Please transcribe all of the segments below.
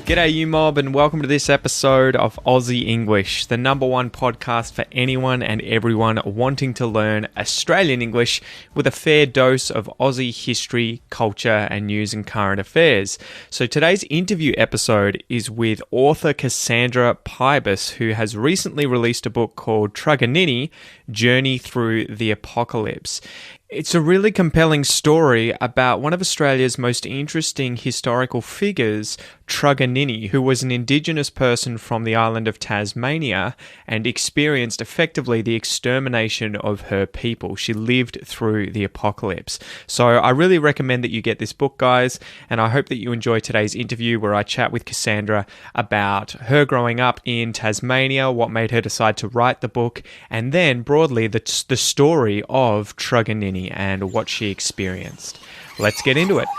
G'day you mob, and welcome to this episode of Aussie English, the number one podcast for anyone and everyone wanting to learn Australian English with a fair dose of Aussie history, culture and news and current affairs. So today's interview episode is with author Cassandra Pybus, who has recently released a book called Truganini, Journey Through the Apocalypse. It's a really compelling story about one of Australia's most interesting historical figures, Truganini, who was an Indigenous person from the island of Tasmania and experienced effectively the extermination of her people. She lived through the apocalypse. So I really recommend that you get this book, guys, and I hope that you enjoy today's interview where I chat with Cassandra about her growing up in Tasmania, what made her decide to write the book, and then broadly the story of Truganini and what she experienced. Let's get into it.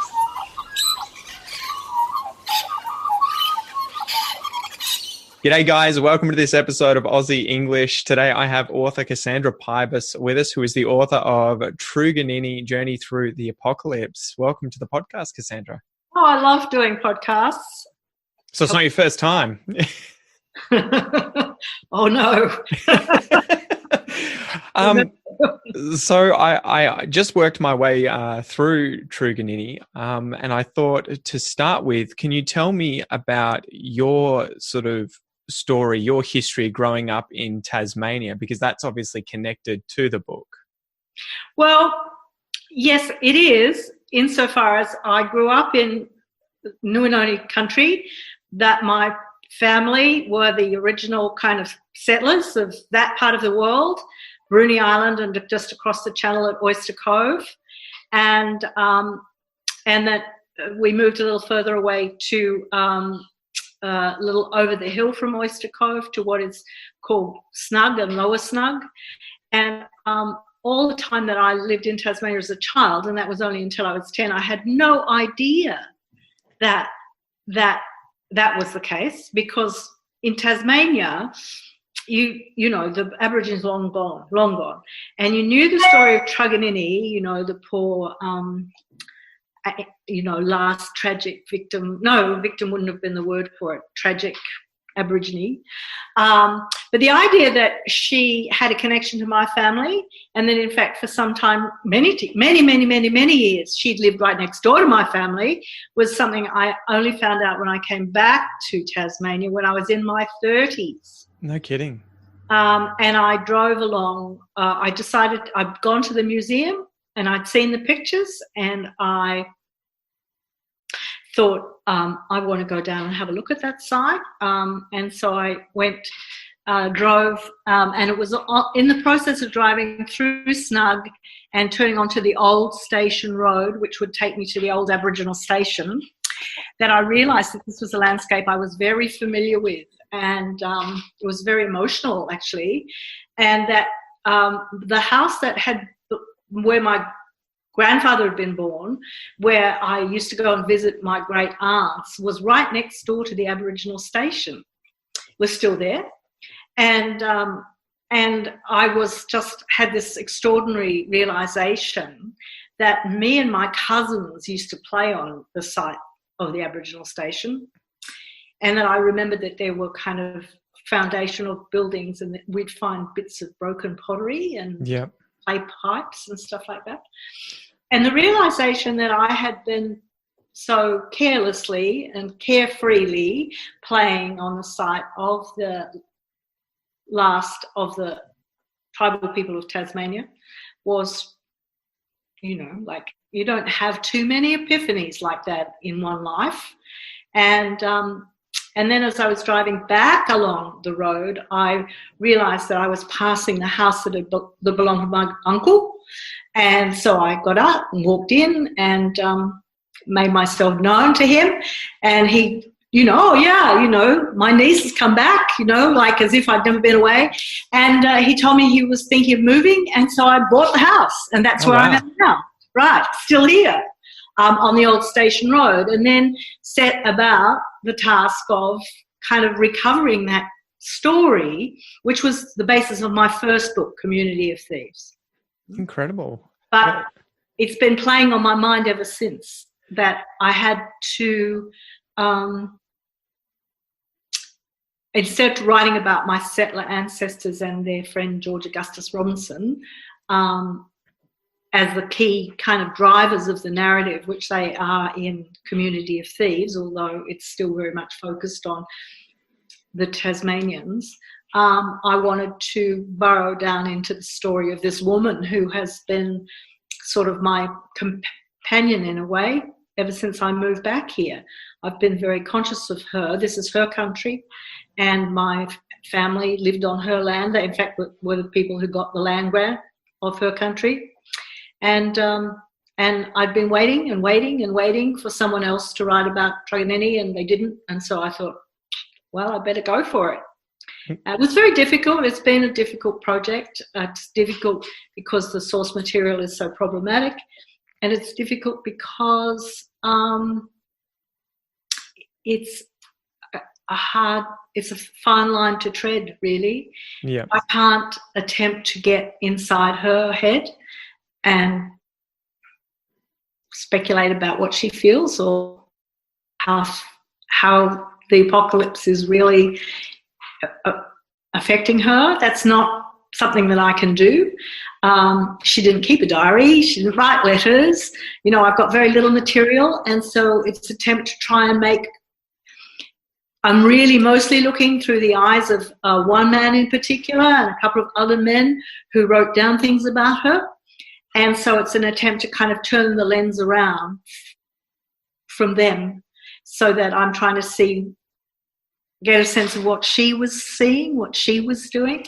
G'day guys, welcome to this episode of Aussie English. Today I have author Cassandra Pybus with us, who is the author of Truganini, Journey Through the Apocalypse. Welcome to the podcast, Cassandra. Oh, I love doing podcasts. So it's not your first time? Oh no. So I just worked my way through Truganini, and I thought to start with, can you tell me about your sort of story, your history growing up in Tasmania, because that's obviously connected to the book? Well, yes, it is, insofar as I grew up in Ngunnawal country, that my family were the original kind of settlers of that part of the world, Bruny Island and just across the channel at Oyster Cove, and that we moved a little further away to a little over the hill from Oyster Cove to what is called Snug and Lower Snug. And all the time that I lived in Tasmania as a child, and that was only until I was 10, I had no idea that was the case, because in Tasmania, you know, the Aborigines long gone. And you knew the story of Truganini, you know, the poor, last tragic victim. No, victim wouldn't have been the word for it, tragic Aborigine. But the idea that she had a connection to my family, and then in fact for some time, many years, she'd lived right next door to my family, was something I only found out when I came back to Tasmania when I was in my 30s. No kidding. And I drove along. I decided I'd gone to the museum and I'd seen the pictures, and I thought I want to go down and have a look at that site. And so I went, drove, and it was in the process of driving through Snug and turning onto the old station road, which would take me to the old Aboriginal station, that I realised that this was a landscape I was very familiar with. And it was very emotional, actually, and that the house where my grandfather had been born, where I used to go and visit my great aunts, was right next door to the Aboriginal station. Was still there, and I was just had this extraordinary realisation that me and my cousins used to play on the site of the Aboriginal station. And then I remembered that there were kind of foundational buildings, and that we'd find bits of broken pottery and clay pipes and stuff like that. And the realisation that I had been so carelessly and carefreely playing on the site of the last of the tribal people of Tasmania was, you know, like, you don't have too many epiphanies like that in one life. And then as I was driving back along the road, I realised that I was passing the house that belonged to my uncle. And so I got up and walked in and made myself known to him. And he, my niece has come back, like as if I'd never been away. And he told me he was thinking of moving. And so I bought the house. And that's where I am now. Right, still here. On the old station road, and then set about the task of kind of recovering that story, which was the basis of my first book, Community of Thieves. Incredible. But it's been playing on my mind ever since, that I had to instead of writing about my settler ancestors and their friend George Augustus Robinson as the key kind of drivers of the narrative, which they are in Community of Thieves, although it's still very much focused on the Tasmanians, I wanted to burrow down into the story of this woman who has been sort of my companion in a way ever since I moved back here. I've been very conscious of her. This is her country, and my family lived on her land. They, in fact, were the people who got the land grant of her country. And I'd been waiting and waiting and waiting for someone else to write about Truganini, and they didn't. And so I thought, well, I better go for it. It was very difficult. It's been a difficult project. It's difficult because the source material is so problematic, and it's difficult because it's a fine line to tread, really. Yeah. I can't attempt to get inside her head and speculate about what she feels or how the apocalypse is really affecting her. That's not something that I can do. She didn't keep a diary. She didn't write letters. You know, I've got very little material, and so it's an attempt to try and make. I'm really mostly looking through the eyes of one man in particular and a couple of other men who wrote down things about her. And so it's an attempt to kind of turn the lens around from them so that I'm trying to get a sense of what she was seeing, what she was doing.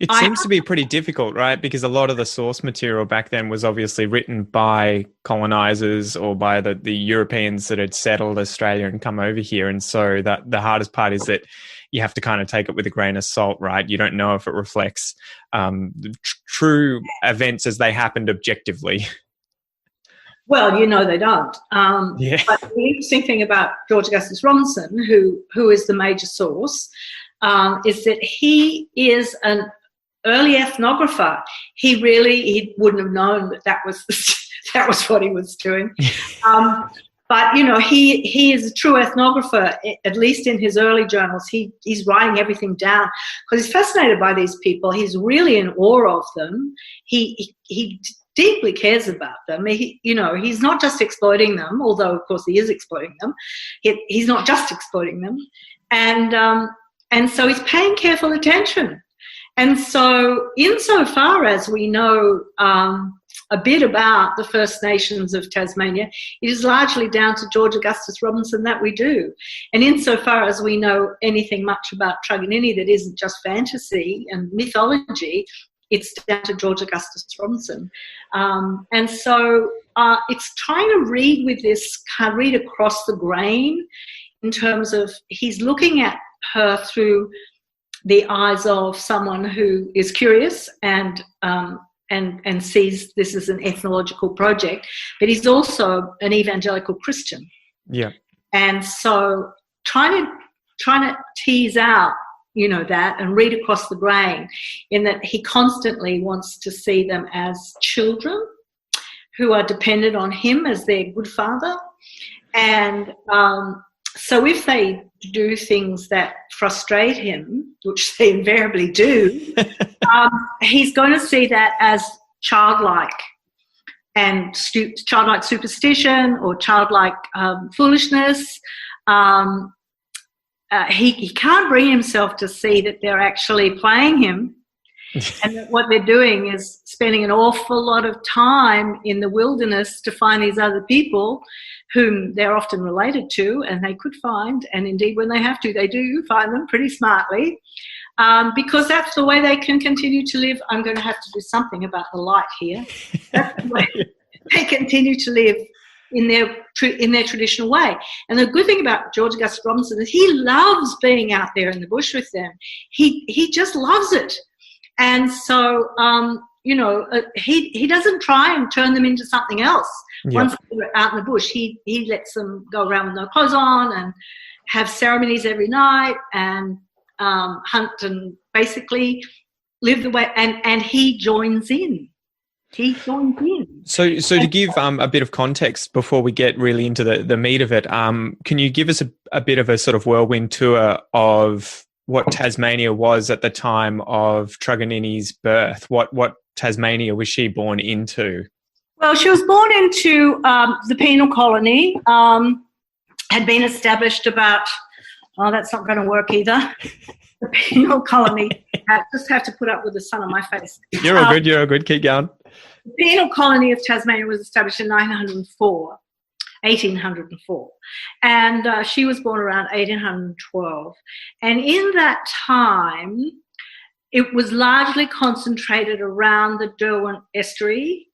It seems to be pretty difficult, right? Because a lot of the source material back then was obviously written by colonizers or by the Europeans that had settled Australia and come over here. And so that the hardest part is that you have to kind of take it with a grain of salt, right? You don't know if it reflects the true events as they happened objectively. Well, you know they don't. Yeah. But the interesting thing about George Augustus Robinson, who is the major source, is that he is an early ethnographer. He wouldn't have known that was what he was doing. But you know, he is a true ethnographer. At least in his early journals, he's writing everything down because he's fascinated by these people. He's really in awe of them. He deeply cares about them. He's not just exploiting them, although of course he is exploiting them. He's not just exploiting them, and so he's paying careful attention. And so, insofar as we know a bit about the First Nations of Tasmania, it is largely down to George Augustus Robinson that we do. And insofar as we know anything much about Truganini that isn't just fantasy and mythology, it's down to George Augustus Robinson. And so it's trying to read across the grain in terms of he's looking at her through the eyes of someone who is curious and sees this as an ethnological project, but he's also an evangelical Christian. Yeah. And so trying to tease out, that and read across the grain in that he constantly wants to see them as children who are dependent on him as their good father. And so if they do things that frustrate him, which they invariably do, he's going to see that as childlike and childlike superstition or childlike foolishness. He can't bring himself to see that they're actually playing him and that what they're doing is spending an awful lot of time in the wilderness to find these other people whom they're often related to, and they could find, and indeed when they have to, they do find them pretty smartly, because that's the way they can continue to live. I'm going to have to do something about the light here. That's the way they continue to live in their traditional way. And the good thing about George Augustus Robinson is he loves being out there in the bush with them. He just loves it. And so, he doesn't try and turn them into something else. Yep. Once they're out in the bush, he lets them go around with no clothes on and have ceremonies every night and hunt and basically live the way. And he joins in. He joins in. So to give a bit of context before we get really into the meat of it, can you give us a bit of a sort of whirlwind tour of what Tasmania was at the time of Truganini's birth? What Tasmania was she born into? Well, she was born into the penal colony, had been established about, oh, that's not going to work either. The penal colony, I just have to put up with the sun on my face. You're all good, keep going. The penal colony of Tasmania was established in 1804, and she was born around 1812. And in that time, it was largely concentrated around the Derwent Estuary,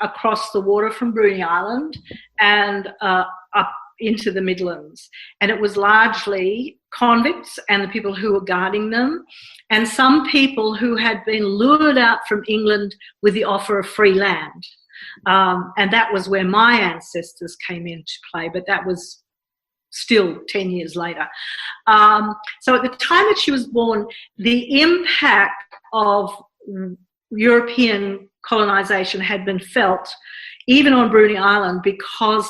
across the water from Bruny Island, and up into the Midlands. And it was largely convicts and the people who were guarding them, and some people who had been lured out from England with the offer of free land. And that was where my ancestors came into play, but that was still 10 years later. So at the time that she was born, the impact of European colonization had been felt even on Bruny Island, because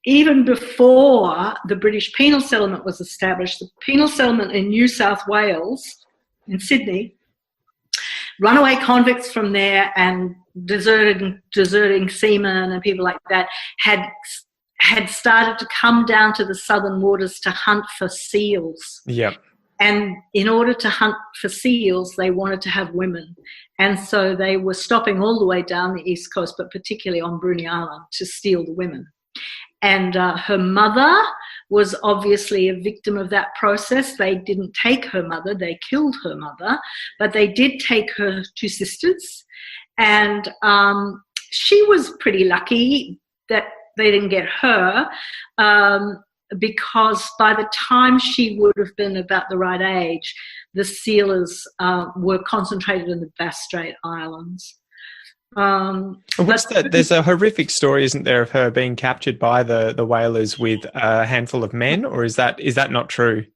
even before the British penal settlement was established, the penal settlement in New South Wales, in Sydney, runaway convicts from there and deserting seamen and people like that had started to come down to the southern waters to hunt for seals. Yep. And in order to hunt for seals, they wanted to have women. And so they were stopping all the way down the east coast, but particularly on Bruny Island, to steal the women. And her mother was obviously a victim of that process. They didn't take her mother, they killed her mother, but they did take her two sisters. And she was pretty lucky that they didn't get her, because by the time she would have been about the right age, the sealers were concentrated in the Bass Strait Islands. There's a horrific story, isn't there, of her being captured by the whalers with a handful of men, or is that not true?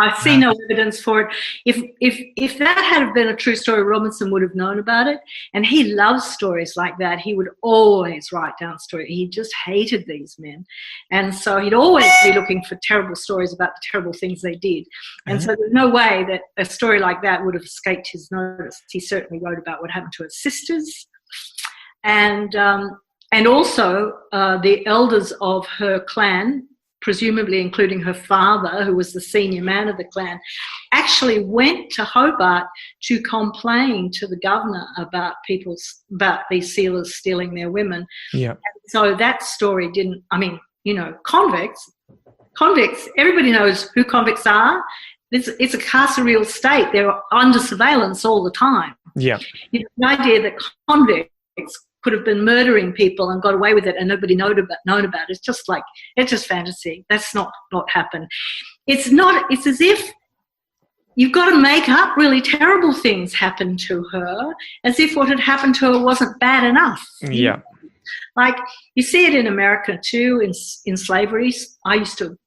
I see no evidence for it. If that had been a true story, Robinson would have known about it. And he loves stories like that. He would always write down stories. He just hated these men. And so he'd always be looking for terrible stories about the terrible things they did. And so there's no way that a story like that would have escaped his notice. He certainly wrote about what happened to his sisters. And also the elders of her clan, presumably including her father, who was the senior man of the clan, actually went to Hobart to complain to the governor about these sealers stealing their women. Yeah. And so that story didn't, convicts, everybody knows who convicts are. It's a carceral state. They're under surveillance all the time. Yeah. The idea that convicts could have been murdering people and got away with it and nobody known about it. It's just fantasy. That's not what happened. It's as if you've got to make up really terrible things happen to her, as if what had happened to her wasn't bad enough. Yeah. Like you see it in America too, in slavery. I used to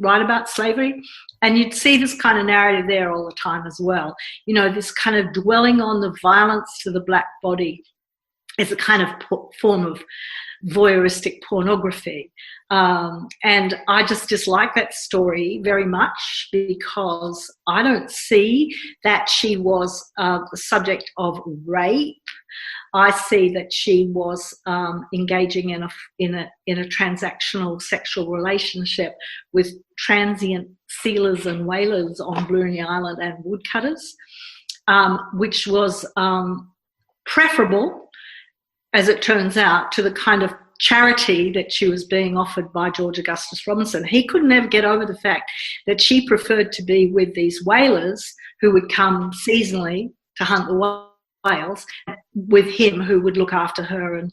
write about slavery, and you'd see this kind of narrative there all the time as well. This kind of dwelling on the violence to the black body is a kind of form of voyeuristic pornography. And I just dislike that story very much, because I don't see that she was the subject of rape. I see that she was engaging in a transactional sexual relationship with transient sealers and whalers on Bruny Island and woodcutters, which was preferable, as it turns out, to the kind of charity that she was being offered by George Augustus Robinson. He could never get over the fact that she preferred to be with these whalers who would come seasonally to hunt the whales, with him who would look after her and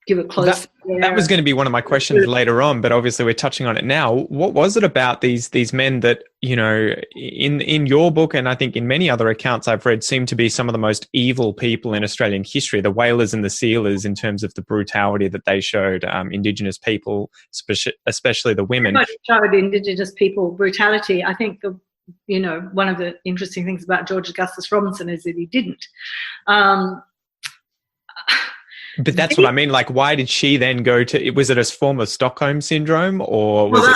give a close. That was going to be one of my questions later on, but obviously we're touching on it now. What was it about these men that, in your book, and I think in many other accounts I've read, seem to be some of the most evil people in Australian history, the whalers and the sealers, in terms of the brutality that they showed Indigenous people, especially the women? Showed Indigenous people brutality. I think one of the interesting things about George Augustus Robinson is that he didn't. But that's what I mean. Like, why did she then go to? Was it a form of Stockholm Syndrome, or was it?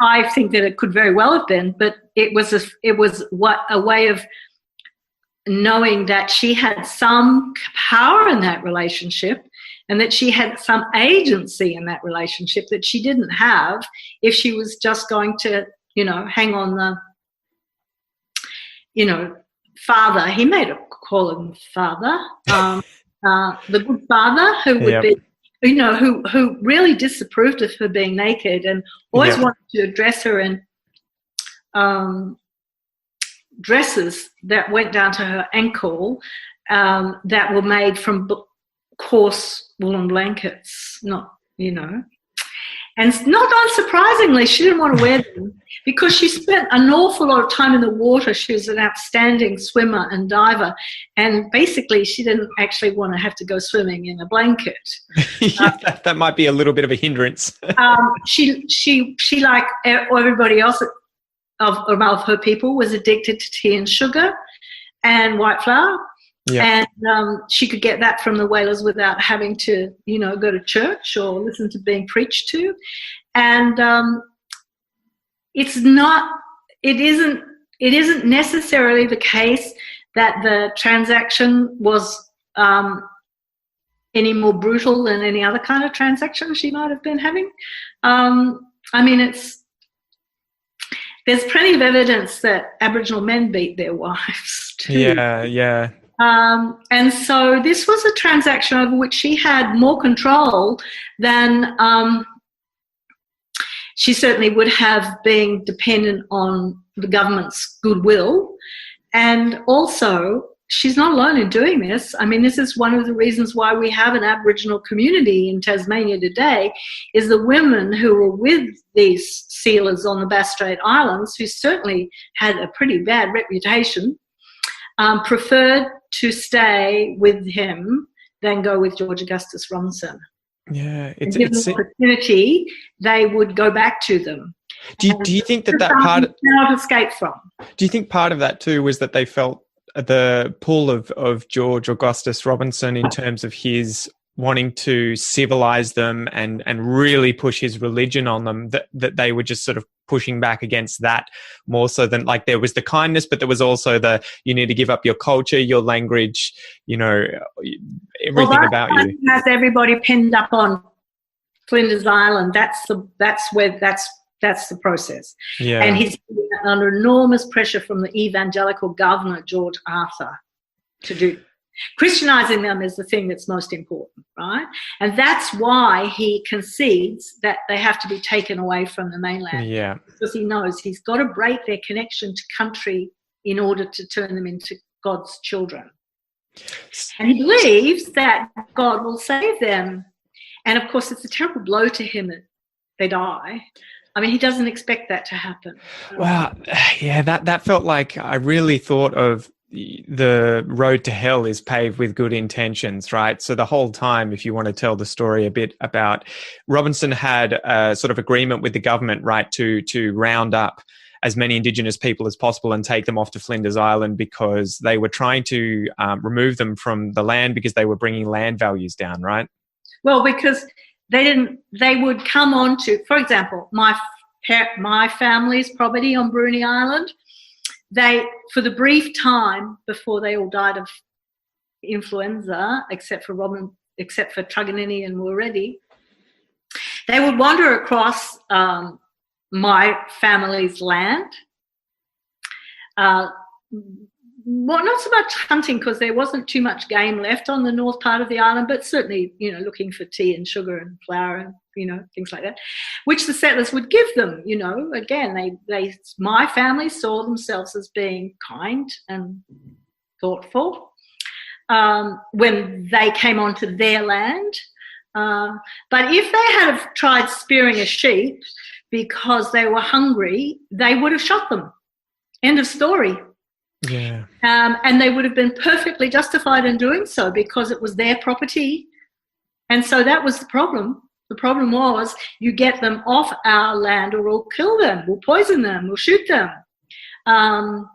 I think that it could very well have been, but it was a way of knowing that she had some power in that relationship, and that she had some agency in that relationship that she didn't have if she was just going to, hang on the, father. He made a call him father, the good father who would be, who really disapproved of her being naked and always wanted to dress her in dresses that went down to her ankle, that were made from coarse woolen blankets, not. And not unsurprisingly, she didn't want to wear them because she spent an awful lot of time in the water. She was an outstanding swimmer and diver, and basically she didn't actually want to have to go swimming in a blanket. That might be a little bit of a hindrance. She like everybody else of her people was addicted to tea and sugar and white flour. Yeah. And she could get that from the whalers without having to, go to church or listen to being preached to. And it isn't necessarily the case that the transaction was any more brutal than any other kind of transaction she might have been having. There's plenty of evidence that Aboriginal men beat their wives too. Yeah. And so this was a transaction over which she had more control than she certainly would have, being dependent on the government's goodwill. And also, she's not alone in doing this. This is one of the reasons why we have an Aboriginal community in Tasmania today, is the women who were with these sealers on the Bass Strait Islands, who certainly had a pretty bad reputation, preferred to stay with him than go with George Augustus Robinson. Yeah, it's an opportunity, they would go back to them. Do you think that part cannot escape from? Do you think part of that too was that they felt the pull of George Augustus Robinson in terms of his wanting to civilize them and really push his religion on them, that they were just sort of pushing back against that more so than, like, there was the kindness, but there was also you need to give up your culture, your language, everything about you. Has everybody pinned up on Flinders Island. That's the process. Yeah. And he's under enormous pressure from the evangelical governor, George Arthur, to do. Christianizing them is the thing that's most important, right? And that's why he concedes that they have to be taken away from the mainland. Yeah. Because he knows he's got to break their connection to country in order to turn them into God's children. And he believes that God will save them. And of course, it's a terrible blow to him that they die. He doesn't expect that to happen. Wow. Yeah, that felt like, I really thought of the road to hell is paved with good intentions, right? So the whole time, if you want to tell the story a bit about, Robinson had a sort of agreement with the government, right, to round up as many Indigenous people as possible and take them off to Flinders Island, because they were trying to remove them from the land because they were bringing land values down, right? Well, because they would come on to, for example, my family's property on Bruny Island. For the brief time before they all died of influenza, except for Truganini and Mulready, they would wander across my family's land. Well, not so much hunting, because there wasn't too much game left on the north part of the island, but certainly, looking for tea and sugar and flour and, things like that, which the settlers would give them. Again, my family saw themselves as being kind and thoughtful when they came onto their land. But if they had have tried spearing a sheep because they were hungry, they would have shot them. End of story. Yeah. And they would have been perfectly justified in doing so, because it was their property. And so that was the problem. The problem was, you get them off our land or we'll kill them, we'll poison them, we'll shoot them. Now,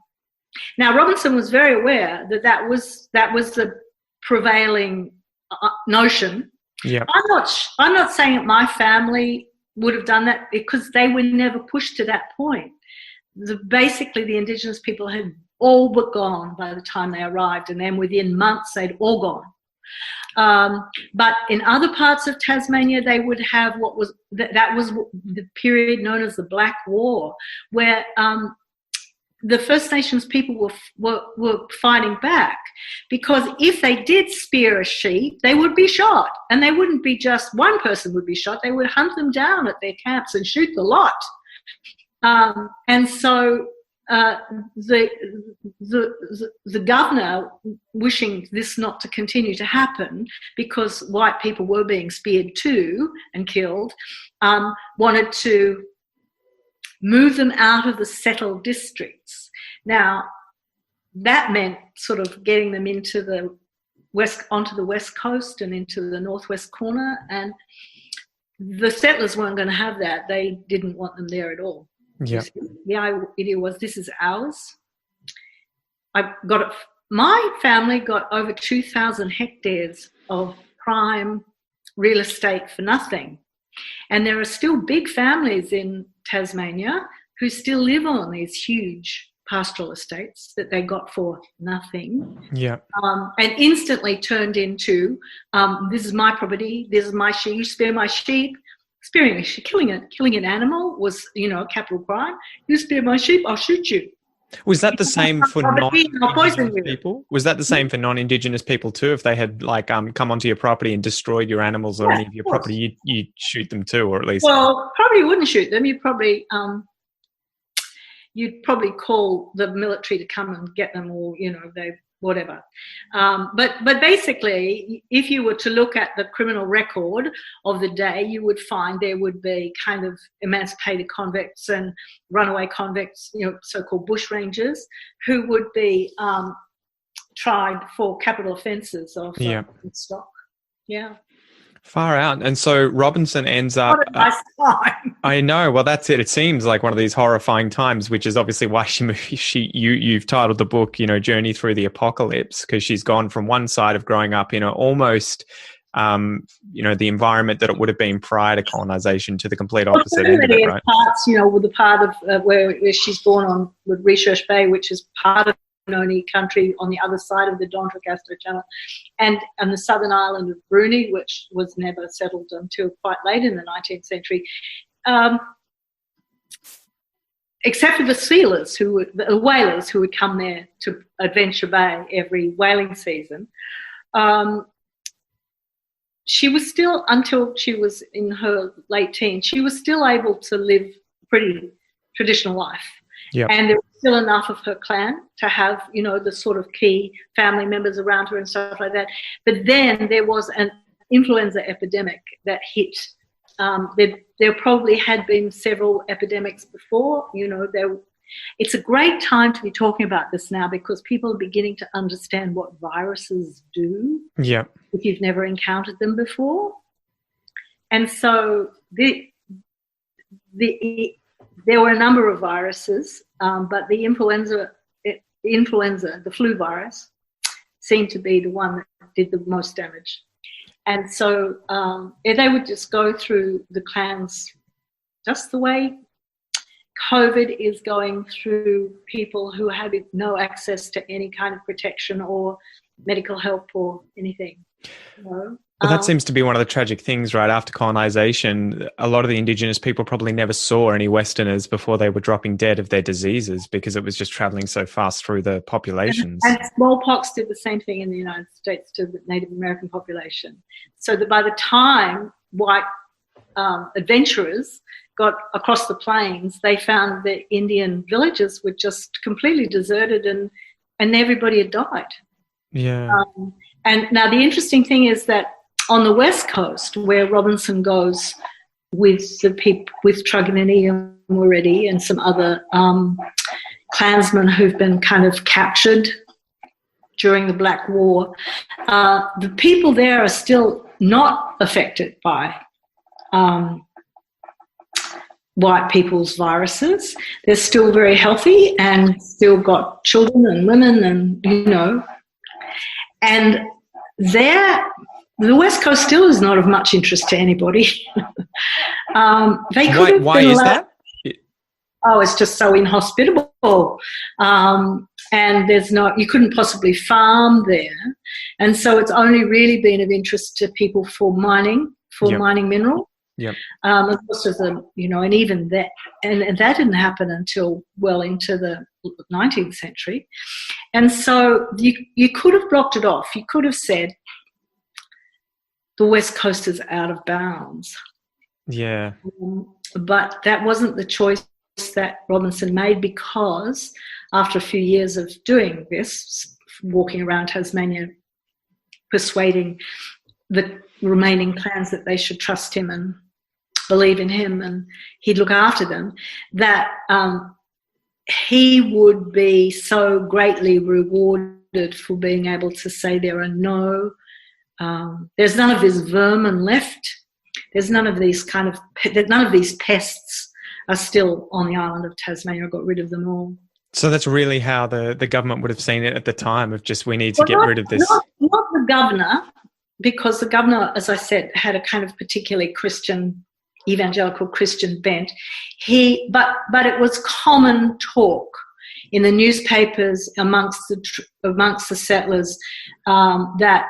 Robinson was very aware that was the prevailing notion Yeah. I'm not saying that my family would have done that, because they were never pushed to that point. Basically, the Indigenous people had all but gone by the time they arrived, and then within months they'd all gone. But in other parts of Tasmania, they would have what was that was the period known as the Black War, where the First Nations people were fighting back, because if they did spear a sheep, they would be shot, and they wouldn't be just one person would be shot. They would hunt them down at their camps and shoot the lot. And so the governor, wishing this not to continue to happen, because white people were being speared too and killed, wanted to move them out of the settled districts. Now, that meant sort of getting them into onto the west coast and into the northwest corner, and the settlers weren't going to have that. They didn't want them there at all. Yeah. The idea was, this is ours. My family got over 2,000 hectares of prime real estate for nothing. And there are still big families in Tasmania who still live on these huge pastoral estates that they got for nothing. Yeah. And instantly turned into, this is my property, this is my sheep, you spare my sheep. Killing an animal was, a capital crime. You spare my sheep, I'll shoot you. Was that the same for non-Indigenous people? Was that the same for non-Indigenous people too? If they had come onto your property and destroyed your animals or any of your property, you'd shoot them too, or at least? Well, probably wouldn't shoot them. You'd probably call the military to come and get them, or whatever. But basically, if you were to look at the criminal record of the day, you would find there would be kind of emancipated convicts and runaway convicts, so-called bushrangers, who would be tried for capital offences of stock. Yeah. Far out. And so Robinson ends up... What a nice time. I know. Well, that's it. It seems like one of these horrifying times, which is obviously why you've titled the book, Journey Through the Apocalypse, because she's gone from one side of growing up in almost, the environment that it would have been prior to colonization, to the complete opposite end of it, right? Parts, with the part of where she's born on with Research Bay, which is part of Benoni country on the other side of the Don Trocastro Channel, and the southern island of Bruni, which was never settled until quite late in the 19th century, except for the sealers, the whalers who would come there to Adventure Bay every whaling season. She was still, until she was in her late teens, she was still able to live a pretty traditional life. Yep. And there was still enough of her clan to have, the sort of key family members around her and stuff like that. But then there was an influenza epidemic that hit. There probably had been several epidemics before. It's a great time to be talking about this now, because people are beginning to understand what viruses do. Yeah. If you've never encountered them before. And so there were a number of viruses, but the influenza, the flu virus, seemed to be the one that did the most damage. And so they would just go through the clans just the way COVID is going through people who have no access to any kind of protection or medical help or anything. Well, that seems to be one of the tragic things, right? After colonization, a lot of the Indigenous people probably never saw any Westerners before they were dropping dead of their diseases, because it was just traveling so fast through the populations. And smallpox did the same thing in the United States to the Native American population. So that by the time white adventurers got across the plains, they found the Indian villages were just completely deserted, and everybody had died. Yeah. And now the interesting thing is that on the west coast, where Robinson goes with the people, with Truganini and Muridi and some other clansmen who've been kind of captured during the Black War, the people there are still not affected by white people's viruses. They're still very healthy and still got children and women and, and the West Coast still is not of much interest to anybody. They could have why been is allowed, that? oh, it's just so inhospitable. And you couldn't possibly farm there. And so it's only really been of interest to people for mining mineral. Yep. Of course, and even that, and that didn't happen until well into the 19th century. And so you could have blocked it off. You could have said, the West Coast is out of bounds. Yeah. But that wasn't the choice that Robinson made, because after a few years of doing this, walking around Tasmania, persuading the remaining clans that they should trust him and believe in him and he'd look after them, that he would be so greatly rewarded for being able to say there's none of this vermin left. There's none of these none of these pests are still on the island of Tasmania. I got rid of them all. So that's really how the government would have seen it at the time, of just, we need to get rid of this. Not the governor, because the governor, as I said, had a kind of particularly Christian, evangelical Christian bent. But it was common talk in the newspapers amongst the settlers that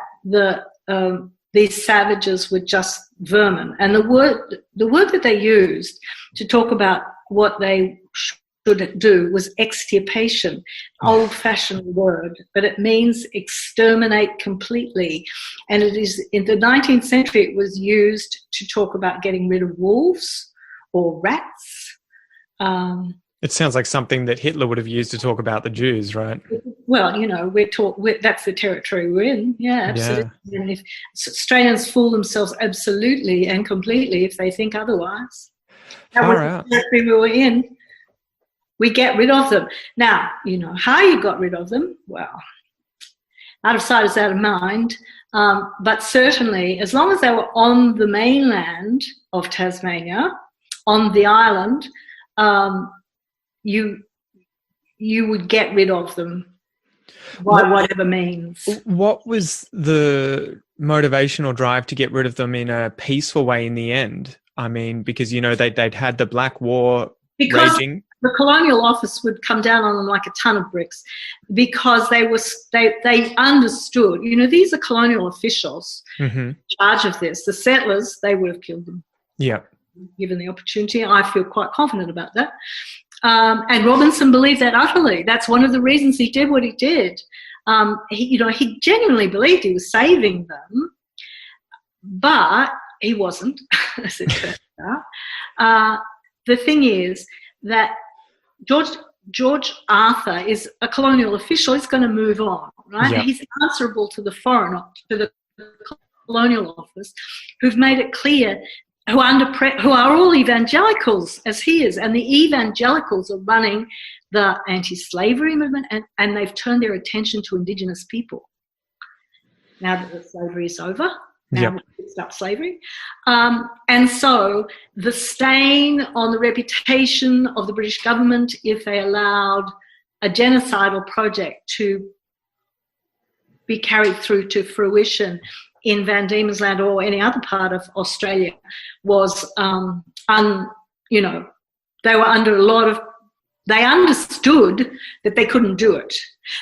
these savages were just vermin. And the word that they used to talk about what they should do was extirpation, old-fashioned word, but it means exterminate completely. And it is, in the 19th century, it was used to talk about getting rid of wolves or rats. It sounds like something that Hitler would have used to talk about the Jews, right? Well, that's the territory we're in. Yeah, absolutely. Yeah. And if Australians fool themselves absolutely and completely if they think otherwise. That was the territory we were in. We get rid of them. Now, how you got rid of them, well, out of sight is out of mind. But certainly, as long as they were on the mainland of Tasmania, on the island, you would get rid of them by whatever means. What was the motivation or drive to get rid of them in a peaceful way in the end? I mean, because, they'd had the Black War raging. The colonial office would come down on them like a ton of bricks, because they understood, these are colonial officials in charge of this. The settlers, they would have killed them. Yeah. Given the opportunity. I feel quite confident about that. And Robinson believed that utterly. That's one of the reasons he did what he did. He genuinely believed he was saving them, but he wasn't, as it turned out. The thing is that George Arthur is a colonial official. He's going to move on, right? Yeah. He's answerable to the colonial office, who've made it clear, who are all evangelicals, as he is, and the evangelicals are running the anti-slavery movement, and they've turned their attention to Indigenous people. Now that the slavery is over, now we've fixed up slavery. And so the stain on the reputation of the British government, if they allowed a genocidal project to be carried through to fruition in Van Diemen's Land or any other part of Australia, was, they were under they understood that they couldn't do it.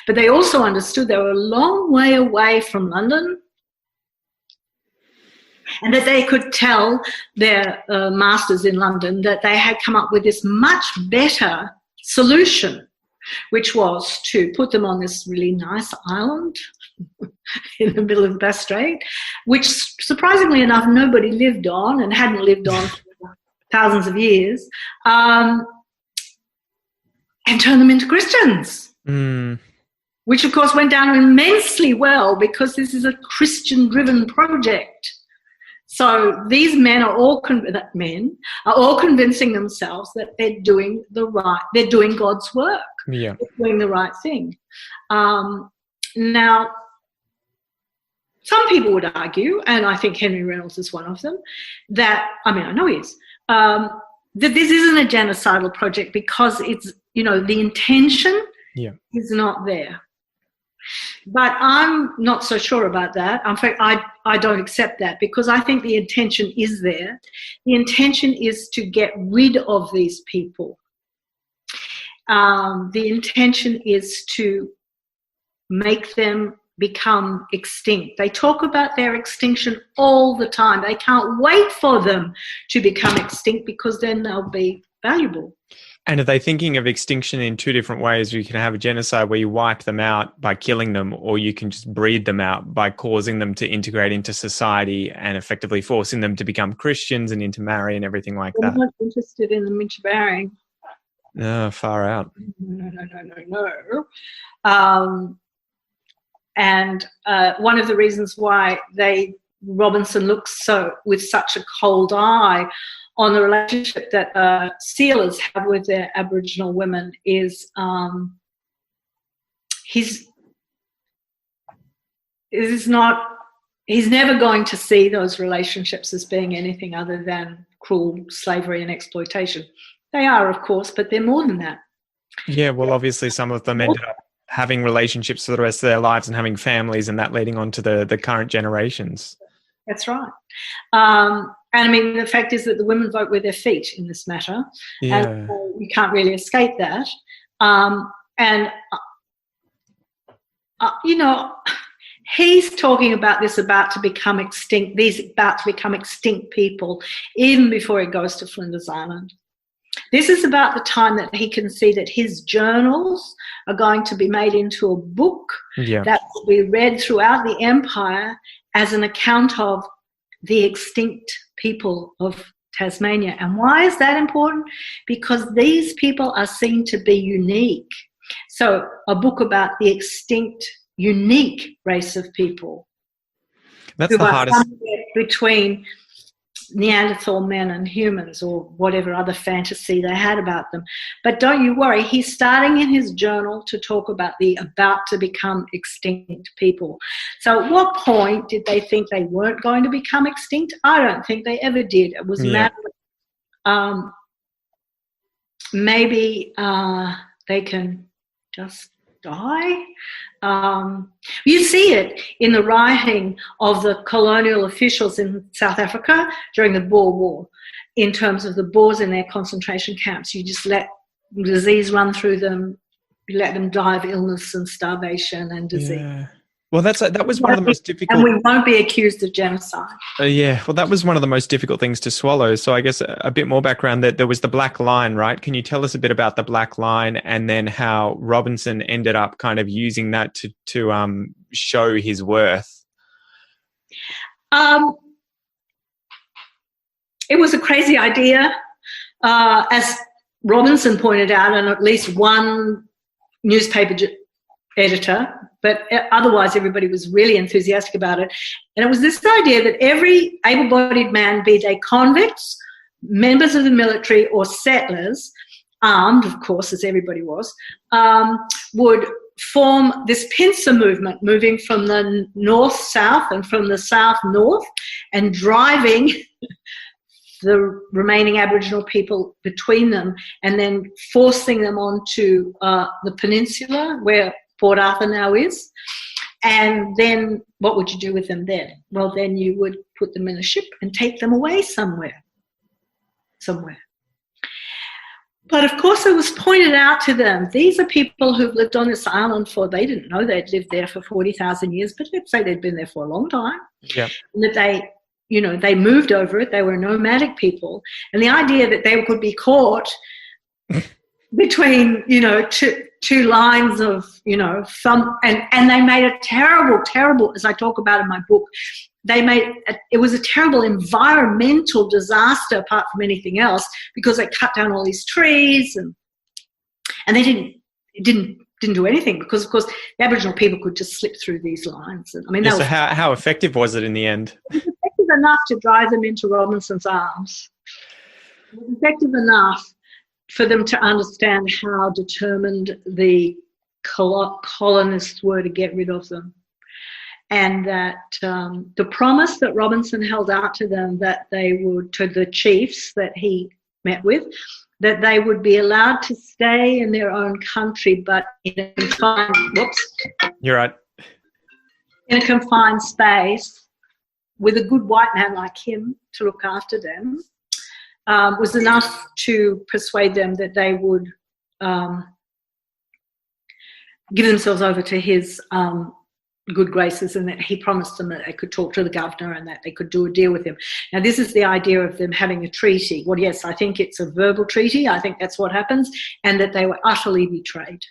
But they also understood they were a long way away from London, and that they could tell their masters in London that they had come up with this much better solution, which was to put them on this really nice island in the middle of the Bass Strait, which, surprisingly enough, nobody lived on and hadn't lived on for thousands of years, and turn them into Christians, which, of course, went down immensely well, because this is a Christian-driven project. So these men are all convincing themselves that they're doing God's work. Yeah. They're doing the right thing. Now, some people would argue, and I think Henry Reynolds is one of them, that, I know he is, that this isn't a genocidal project because it's, the intention is not there. But I'm not so sure about that. In fact, I don't accept that, because I think the intention is there. The intention is to get rid of these people. The intention is to make them become extinct. They talk about their extinction all the time. They can't wait for them to become extinct, because then they'll be valuable. And are they thinking of extinction in two different ways? You can have a genocide where you wipe them out by killing them, or you can just breed them out by causing them to integrate into society and effectively forcing them to become Christians and intermarry and everything like that. I'm not interested in them intermarrying. No, far out. No. And one of the reasons why Robinson looks with such a cold eye on the relationship that sealers have with their Aboriginal women is he's never going to see those relationships as being anything other than cruel slavery and exploitation. They are, of course, but they're more than that. Yeah, well, obviously some of them ended up having relationships for the rest of their lives and having families, and that leading on to the current generations. That's right. And I mean, the fact is that the women vote with their feet in this matter. Yeah. And you can't really escape that. He's talking about these about to become extinct people, even before he goes to Flinders Island. This is about the time that he can see that his journals are going to be made into a book that will be read throughout the empire as an account of the extinct people of Tasmania. And why is that important? Because these people are seen to be unique. So a book about the extinct, unique race of people. That's the hardest. Between Neanderthal men and humans, or whatever other fantasy they had about them. But don't you worry, he's starting in his journal to talk about the about to become extinct people. So at what point did they think they weren't going to become extinct? I don't think they ever did. It was a matter of maybe they can just die. You see it in the writing of the colonial officials in South Africa during the Boer War, in terms of the Boers in their concentration camps. You just let disease run through them, you let them die of illness and starvation and disease. Yeah. Well, that was one of the most difficult. And we won't be accused of genocide. Well, that was one of the most difficult things to swallow. So I guess a bit more background, that there was the Black Line, right? Can you tell us a bit about the Black Line, and then how Robinson ended up kind of using that to show his worth? It was a crazy idea. As Robinson pointed out, and at least one newspaper editor, but otherwise everybody was really enthusiastic about it. And it was this idea that every able-bodied man, be they convicts, members of the military, or settlers, armed, of course, as everybody was, would form this pincer movement, moving from the north-south and from the south-north, and driving the remaining Aboriginal people between them, and then forcing them onto the peninsula where Port Arthur now is. And then what would you do with them then? Well, then you would put them in a ship and take them away somewhere. But of course it was pointed out to them, these are people who've lived on this island they didn't know they'd lived there for 40,000 years, but let's say they'd been there for a long time. Yeah. And that they moved over it, they were nomadic people. And the idea that they could be caught between, two lines of, and they made a terrible, as I talk about in my book, it was a terrible environmental disaster apart from anything else, because they cut down all these trees and they didn't do anything, because of course the Aboriginal people could just slip through these lines. And I mean, so how effective was it in the end? It was effective enough to drive them into Robinson's arms. It was effective enough for them to understand how determined the colonists were to get rid of them. And that the promise that Robinson held out to them, that they would, to the chiefs that he met with, that they would be allowed to stay in their own country, but in a confined, You're right. in a confined space with a good white man like him to look after them was enough to persuade them that they would give themselves over to his good graces, and that he promised them that they could talk to the governor and that they could do a deal with him. Now, this is the idea of them having a treaty. Well, yes, I think it's a verbal treaty. I think that's what happens, and that they were utterly betrayed.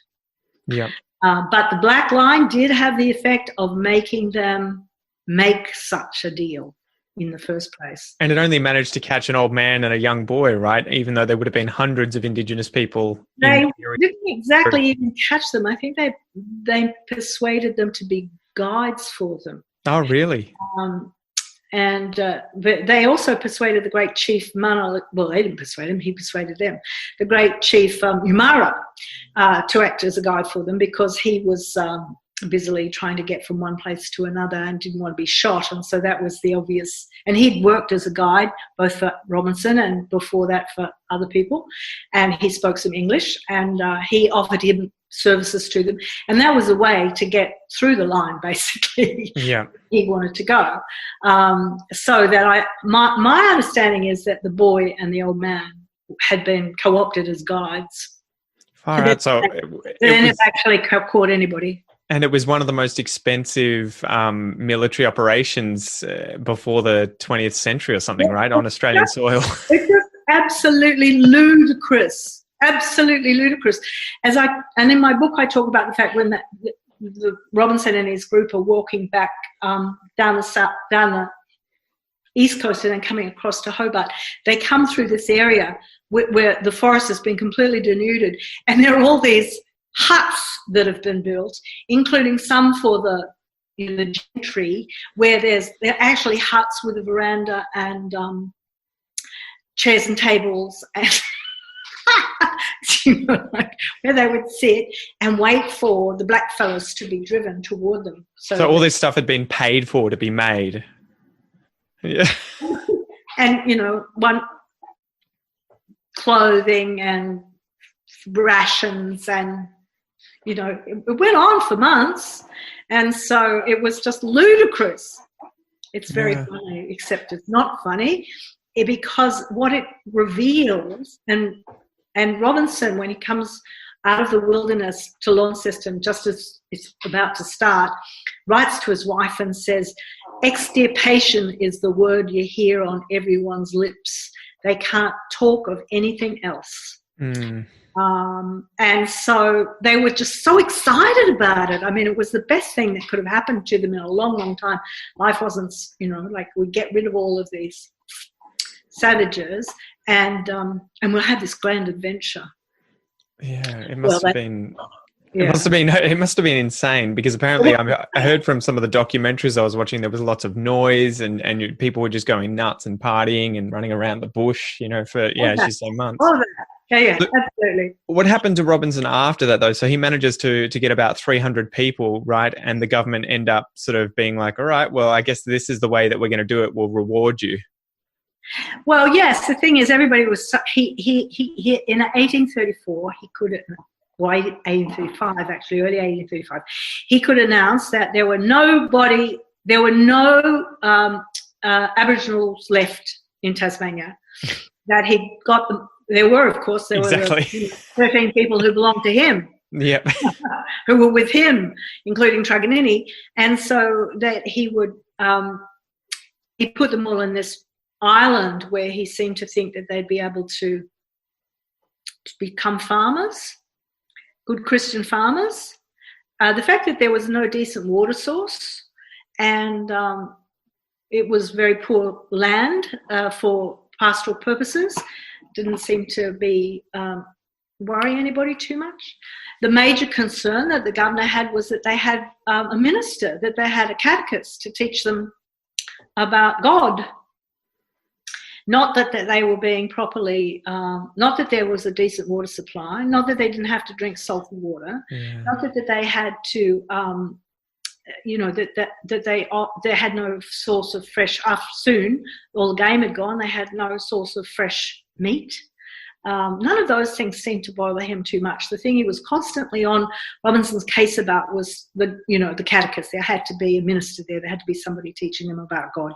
Yeah. But the black line did have the effect of making them make such a deal in the first place. And it only managed to catch an old man and a young boy, right? Even though there would have been hundreds of Indigenous people. They didn't exactly even catch them. I think they persuaded them to be guides for them. Oh, really? But they also persuaded the great chief Mana. Well, they didn't persuade him; he persuaded them. The great chief Umara to act as a guide for them, because he was busily trying to get from one place to another and didn't want to be shot, and so that was the obvious. And he'd worked as a guide both for Robinson and before that for other people, and he spoke some English, and he offered him services to them, and that was a way to get through the line, basically. Yeah. He wanted to go. So that my understanding is that the boy and the old man had been co-opted as guides. Far out. So they never actually caught anybody. And it was one of the most expensive military operations before the 20th century or something, right, on Australian soil. It's just absolutely ludicrous. Absolutely ludicrous. And in my book, I talk about the fact when the Robinson and his group are walking back down the east coast and then coming across to Hobart, they come through this area where the forest has been completely denuded, and there are all these huts that have been built, including some for the gentry, where they're actually huts with a veranda and chairs and tables and where they would sit and wait for the black fellas to be driven toward them. So all this stuff had been paid for to be made. Yeah. And, one clothing and rations and, it went on for months. And so it was just ludicrous. It's very funny, except it's not funny because what it reveals, and Robinson, when he comes out of the wilderness to Launceston, just as it's about to start, writes to his wife and says, extirpation is the word you hear on everyone's lips. They can't talk of anything else. Mm. And so they were just so excited about it. I mean, it was the best thing that could have happened to them in a long, long time. Life wasn't, like we get rid of all of these savages and we'll have this grand adventure. Yeah, it must have been. Yeah. It must have been insane because apparently I heard from some of the documentaries I was watching there was lots of noise and people were just going nuts and partying and running around the bush, for as you say, months. All of that. Yeah, absolutely. What happened to Robinson after that though? So he manages to get about 300 people, right? And the government end up sort of being like, all right, well, I guess this is the way that we're going to do it. We'll reward you. Well, yes. The thing is, everybody was he in 1834 he could. 1835 actually, early 1835, he could announce that there were no Aboriginals left in Tasmania. That he got them. There were, of course, there were 13 people who belonged to him. Yep. Who were with him, including Truganini, and so that he would he put them all in this island where he seemed to think that they'd be able to become farmers. Good Christian farmers. The fact that there was no decent water source and it was very poor land for pastoral purposes didn't seem to be worrying anybody too much. The major concern that the governor had was that they had a minister, that they had a catechist to teach them about God. Not that they were being properly, not that there was a decent water supply, not that they didn't have to drink salty water, not that they had to, that they had no source of fresh, soon all the game had gone, they had no source of fresh meat. None of those things seemed to bother him too much. The thing he was constantly on Robinson's case about was the catechist. There had to be a minister there. There had to be somebody teaching them about God.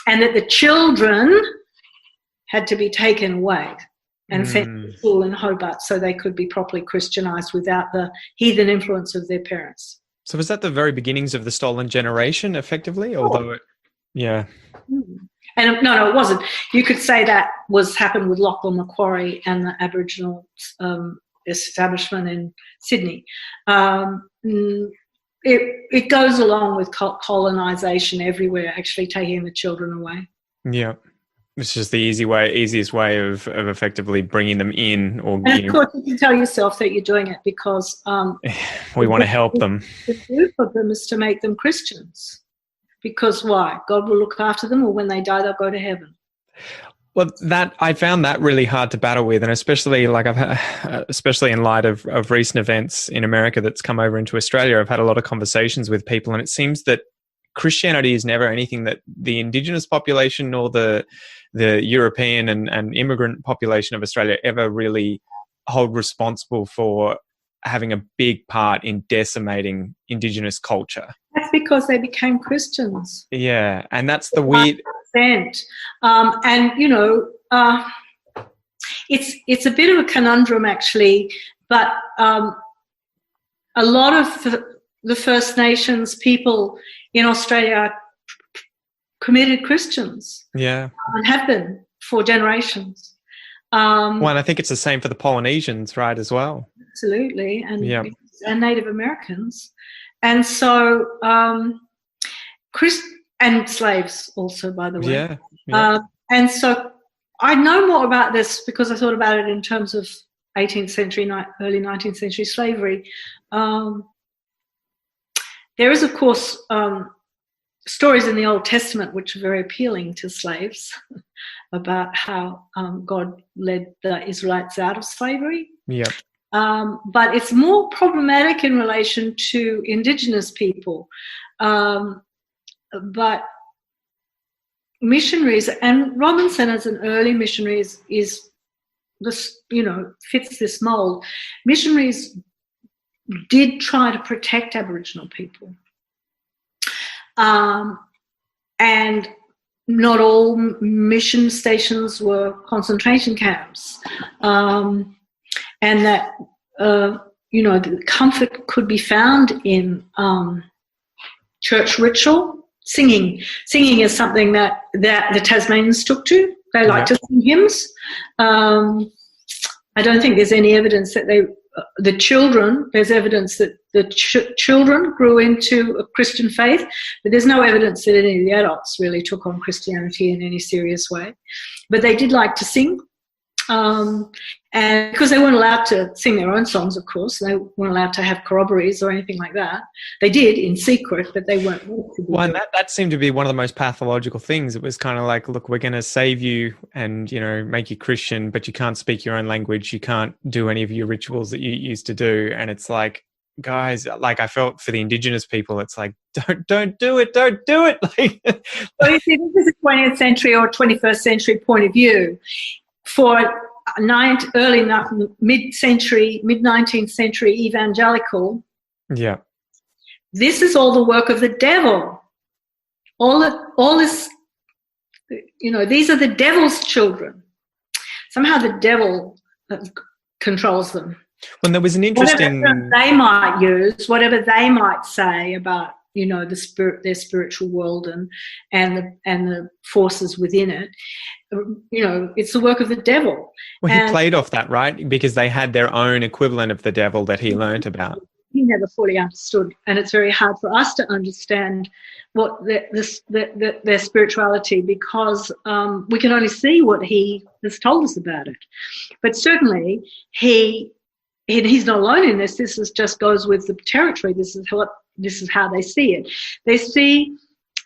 And that the children had to be taken away and sent to school in Hobart so they could be properly Christianized without the heathen influence of their parents. So was that the very beginnings of the stolen generation, effectively? Although, yeah. And no, it wasn't. You could say that happened with Lachlan Macquarie and the Aboriginal establishment in Sydney. It goes along with colonization everywhere, actually taking the children away. Yeah. It's just the easiest way of effectively bringing them in. And of course, you can tell yourself that you're doing it because we want to help them. The group of them is to make them Christians. Because why? God will look after them, or when they die, they'll go to heaven. Well, I found that really hard to battle with, and especially especially in light of recent events in America that's come over into Australia. I've had a lot of conversations with people, and it seems that Christianity is never anything that the Indigenous population nor the European and immigrant population of Australia ever really hold responsible for having a big part in decimating Indigenous culture. That's because they became Christians. Yeah, and that's the weird... 100%. It's a bit of a conundrum, actually, but a lot of the First Nations people in Australia are committed Christians. Yeah. And have been for generations. Well, and I think it's the same for the Polynesians, right, as well. Absolutely, and Native Americans. And so, and slaves also, by the way. Yeah. And so I know more about this because I thought about it in terms of 18th century, early 19th century slavery. There is, of course, stories in the Old Testament which are very appealing to slaves about how God led the Israelites out of slavery. Yeah. But it's more problematic in relation to Indigenous people. But missionaries, and Robinson as an early missionary is this, fits this mold. Missionaries did try to protect Aboriginal people. And not all mission stations were concentration camps. And that, the comfort could be found in church ritual. Singing is something that the Tasmanians took to. They like to sing hymns. I don't think there's any evidence that there's evidence that the children grew into a Christian faith, but there's no evidence that any of the adults really took on Christianity in any serious way. But they did like to sing. And because they weren't allowed to sing their own songs, of course, they weren't allowed to have corroborees or anything like that. They did in secret, but they weren't. Well, and that seemed to be one of the most pathological things. It was kind of like, look, we're going to save you and, make you Christian, but you can't speak your own language. You can't do any of your rituals that you used to do. And it's like, guys, like I felt for the Indigenous people, it's like, don't do it. Don't do it. Well, you see, this is a 20th century or 21st century point of view. For mid-century, mid-19th century evangelical, this is all the work of the devil. All this, these are the devil's children. Somehow the devil controls them. When there was an interesting... Whatever they might use, whatever they might say about, their spiritual world and the forces within it, it's the work of the devil. Well, he played off that, right? Because they had their own equivalent of the devil that he learnt about. He never fully understood, and it's very hard for us to understand what their spirituality, because we can only see what he has told us about it. But certainly he's not alone in this. This just goes with the territory. This is how they see it. They see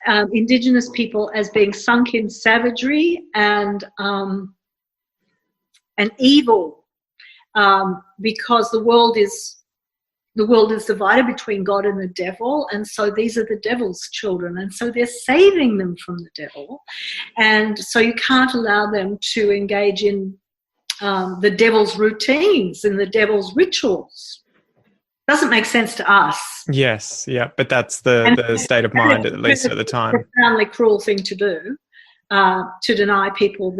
Indigenous people as being sunk in savagery and evil, because the world is divided between God and the devil, and so these are the devil's children, and so they're saving them from the devil, and so you can't allow them to engage in the devil's routines and the devil's rituals. Doesn't make sense to us. Yes, yeah, but that's the state of mind, at least at the time. It's a profoundly cruel thing to do, to deny people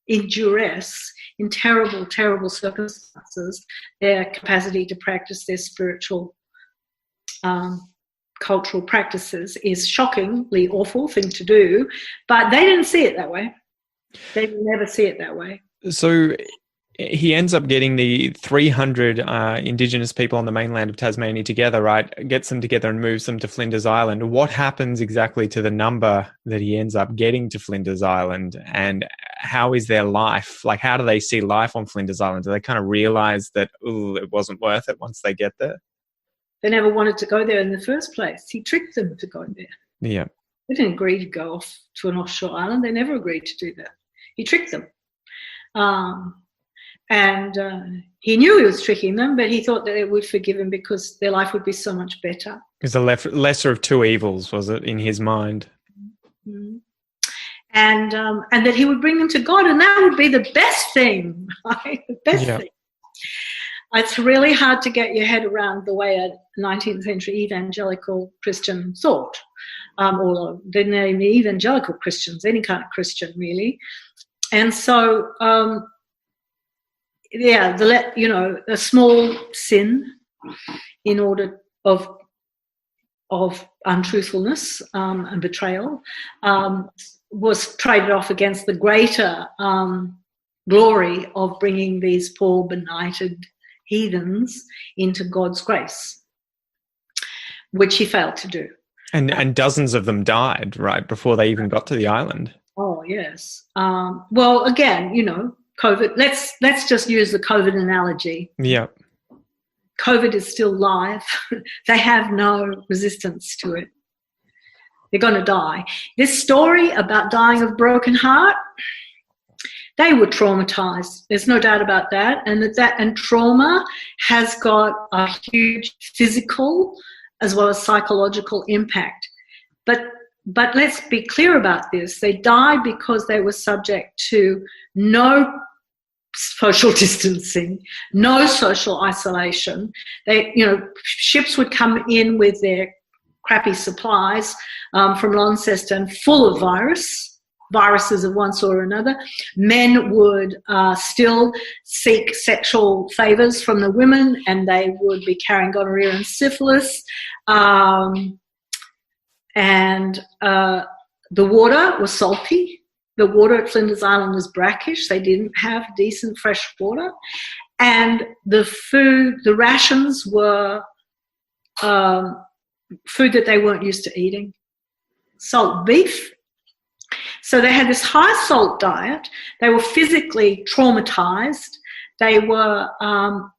in duress, in terrible, terrible circumstances, their capacity to practice their spiritual, cultural practices is shockingly awful thing to do, but they didn't see it that way. They never see it that way. So he ends up getting the 300 Indigenous people on the mainland of Tasmania together, right? Gets them together and moves them to Flinders Island. What happens exactly to the number that he ends up getting to Flinders Island, and how is their life? Like, how do they see life on Flinders Island? Do they kind of realise that, it wasn't worth it once they get there? They never wanted to go there in the first place. He tricked them to go there. Yeah. They didn't agree to go off to an offshore island. They never agreed to do that. He tricked them. And he knew he was tricking them, but he thought that they would forgive him because their life would be so much better. It was the lesser of two evils, was it, in his mind? Mm-hmm. And that he would bring them to God, and that would be the best thing, right? The best thing. It's really hard to get your head around the way a 19th century evangelical Christian thought, or the evangelical Christians, any kind of Christian really. And so, a small sin in order of untruthfulness and betrayal was traded off against the greater glory of bringing these poor benighted heathens into God's grace, which he failed to do. And dozens of them died, right, before they even got to the island. Oh, yes. Well, again, COVID, let's just use the COVID analogy. Yeah. COVID is still live. They have no resistance to it. They're going to die. This story about dying of broken heart, they were traumatized. There's no doubt about that. And trauma has got a huge physical as well as psychological impact. But let's be clear about this. They died because they were subject to no social distancing, no social isolation. Ships would come in with their crappy supplies from Launceston full of viruses of one sort or another. Men would still seek sexual favours from the women, and they would be carrying gonorrhea and syphilis. And the water was salty. The water at Flinders Island was brackish. They didn't have decent fresh water. And the rations were food that they weren't used to eating. Salt beef. So they had this high salt diet. They were physically traumatized. They weren't allowed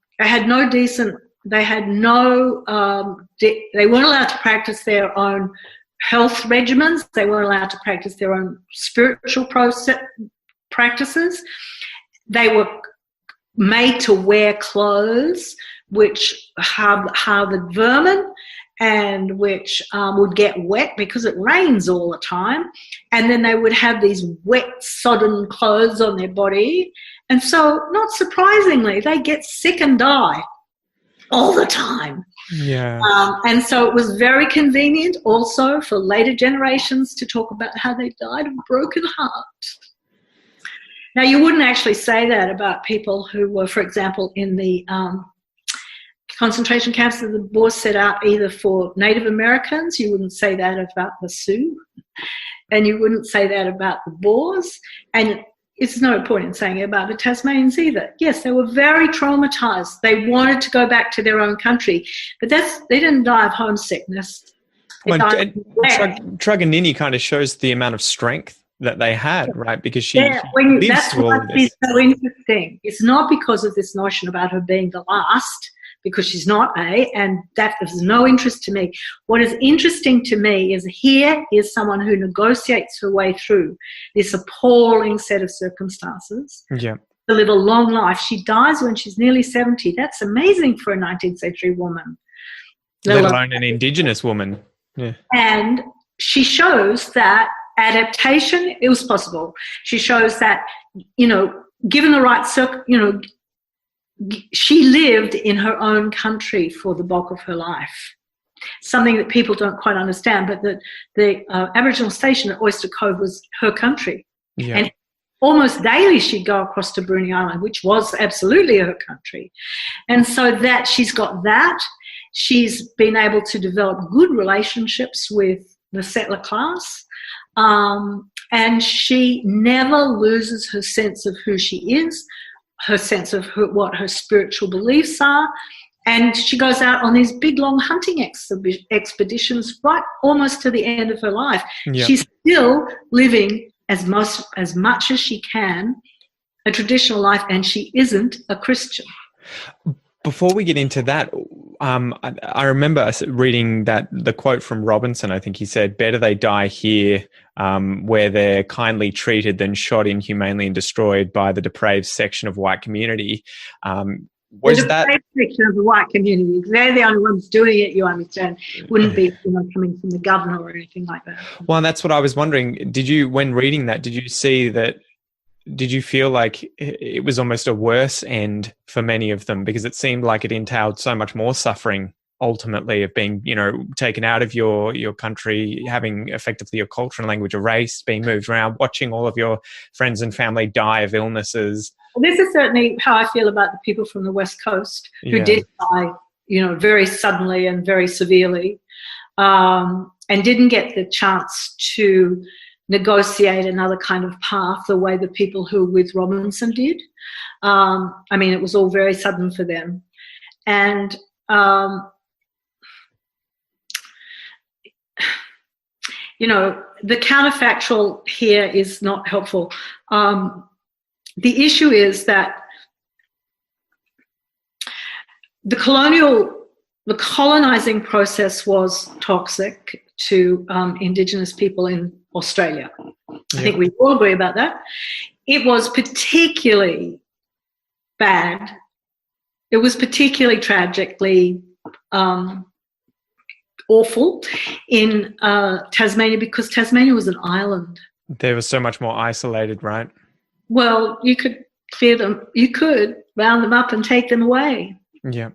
to practice their own health regimens. They weren't allowed to practice their own spiritual practices. They were made to wear clothes which harbored vermin and which would get wet because it rains all the time. And then they would have these wet, sodden clothes on their body. And so, not surprisingly, they get sick and die all the time. Yeah. And so it was very convenient also for later generations to talk about how they died of broken heart. Now, you wouldn't actually say that about people who were, for example, in the concentration camps that the Boers set out either for Native Americans. You wouldn't say that about the Sioux, and you wouldn't say that about the Boers, and it's no point in saying it about the Tasmanians either. Yes, they were very traumatized. They wanted to go back to their own country, but they didn't die of homesickness. Truganini kind of shows the amount of strength that they had, right? Because that's what is so interesting. It's not because of this notion about her being the last, because she's not, and that is no interest to me. What is interesting to me is here is someone who negotiates her way through this appalling set of circumstances to live a long life. She dies when she's nearly 70. That's amazing for a 19th century woman. Let alone an Indigenous woman. Yeah. And she shows that adaptation, it was possible. She shows that, given the right she lived in her own country for the bulk of her life. Something that people don't quite understand, but that the Aboriginal station at Oyster Cove was her country. Yeah. And almost daily she'd go across to Bruny Island, which was absolutely her country. And so that she's got that. She's been able to develop good relationships with the settler class. And she never loses her sense of who she is, her sense of what her spiritual beliefs are. And she goes out on these big, long hunting expeditions right almost to the end of her life. Yep. She's still living as much as she can a traditional life, and she isn't a Christian. Before we get into that, I remember reading the quote from Robinson. I think he said, "Better they die here, where they're kindly treated, than shot inhumanely and destroyed by the depraved section of white community." Was that the section of the white community? They're the only ones doing it. You understand? Wouldn't be coming from the governor or anything like that. Well, that's what I was wondering. When reading that, did you see that? Did you feel like it was almost a worse end for many of them, because it seemed like it entailed so much more suffering ultimately of being, taken out of your country, having effectively your culture and language erased, being moved around, watching all of your friends and family die of illnesses? Well, this is certainly how I feel about the people from the West Coast who did die, very suddenly and very severely, and didn't get the chance to negotiate another kind of path the way the people who were with Robinson did. It was all very sudden for them. And the counterfactual here is not helpful. The issue is that the colonizing process was toxic to Indigenous people in Australia. I think we all agree about that. It was particularly bad. It was particularly tragically awful in Tasmania, because Tasmania was an island. They were so much more isolated, right? Well, you could clear them. You could round them up and take them away. Yeah.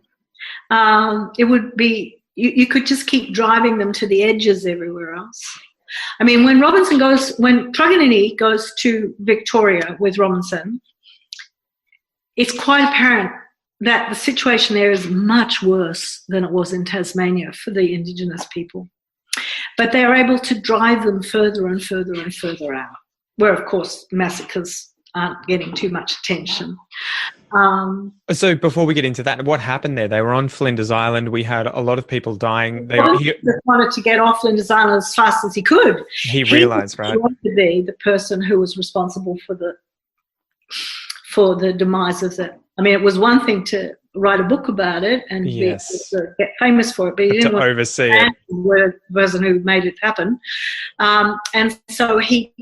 It would be, you could just keep driving them to the edges everywhere else. When Truganini goes to Victoria with Robinson, it's quite apparent that the situation there is much worse than it was in Tasmania for the Indigenous people. But they are able to drive them further and further and further out, where, of course, massacres aren't getting too much attention. So before we get into that, what happened there? They were on Flinders Island. We had a lot of people dying. He wanted to get off Flinders Island as fast as he could. He realised, right? He wanted to be the person who was responsible for the demise of that. It was one thing to write a book about it and get famous for it, but he didn't want oversee it. The person who made it happen. And so he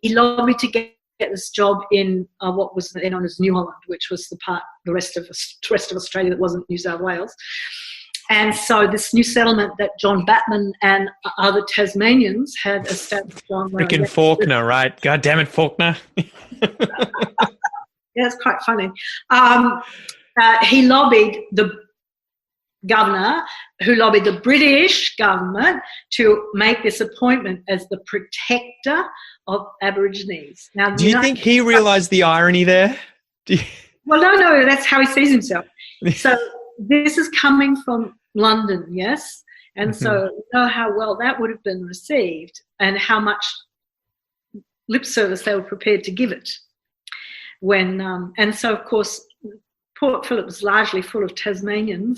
lobbied to get this job in what was then known as New Holland, which was the rest of Australia that wasn't New South Wales. And so this new settlement that John Batman and other Tasmanians had established on freaking Faulkner, right? God damn it, Faulkner. Yeah, it's quite funny. He lobbied the governor, who lobbied the British government to make this appointment as the protector of Aborigines. Now, do you think he realised the irony there? Well, no, that's how he sees himself. So this is coming from London, yes? And so you know how well that would have been received and how much lip service they were prepared to give it. And so, of course, Port Phillip was largely full of Tasmanian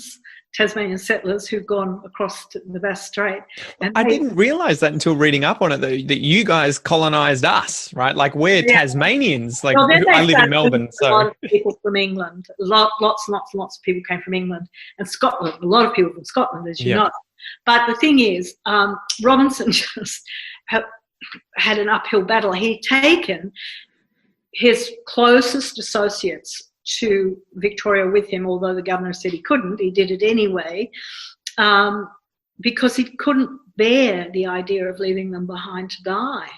settlers who'd gone across to the Bass Strait. And I didn't realise that until reading up on it, that you guys colonised us, right? Like, we're Tasmanians. Like, I live in Melbourne. So a lot of people from England, lots and lots of people came from England and Scotland, a lot of people from Scotland, as you know. But the thing is, Robinson just had an uphill battle. He'd taken his closest associates to Victoria with him, although the governor said he couldn't. He did it anyway because he couldn't bear the idea of leaving them behind to die.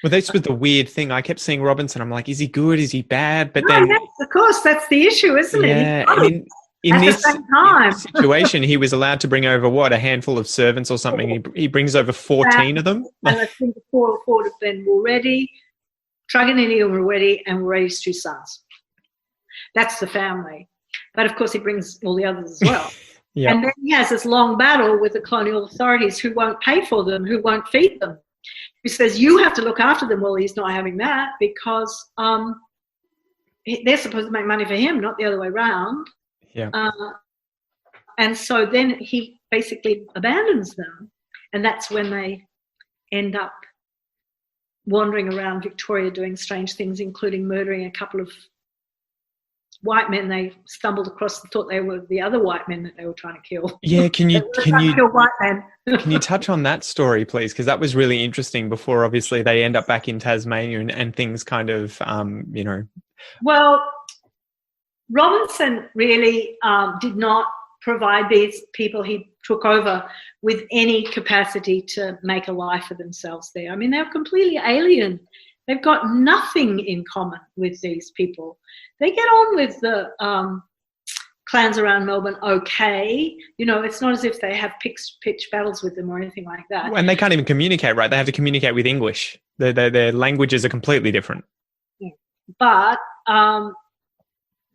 Well, this was the weird thing. I kept seeing Robinson. I'm like, is he good? Is he bad? But Oh, then, yes, of course, that's the issue, isn't it? yeah, and in At the this same time. situation, he was allowed to bring over a handful of servants or something. He brings over 14 of them. And I think the four of them were ready. Truganini were ready, and were ready's 2 sons. That's the family. But of course, he brings all the others as well. Yeah. And then he has this long battle with the colonial authorities who won't pay for them, who won't feed them. He says, you have to look after them. Well, he's not having that because they're supposed to make money for him, not the other way around. Yeah. And so then he basically abandons them. And that's when they end up wandering around Victoria doing strange things, including murdering a couple of white men they stumbled across and thought they were the other white men that they were trying to kill. Yeah, can you kill white men. Can you touch on that story, please? Because that was really interesting. Before, obviously, they end up back in Tasmania and things kind of, Well, Robinson really did not provide these people he took over with any capacity to make a life for themselves there. I mean, they're completely alien. They've got nothing in common with these people. They get on with the clans around Melbourne okay. It's not as if they have pitched battles with them or anything like that. And they can't even communicate, right? They have to communicate with English. Their languages are completely different. Yeah. But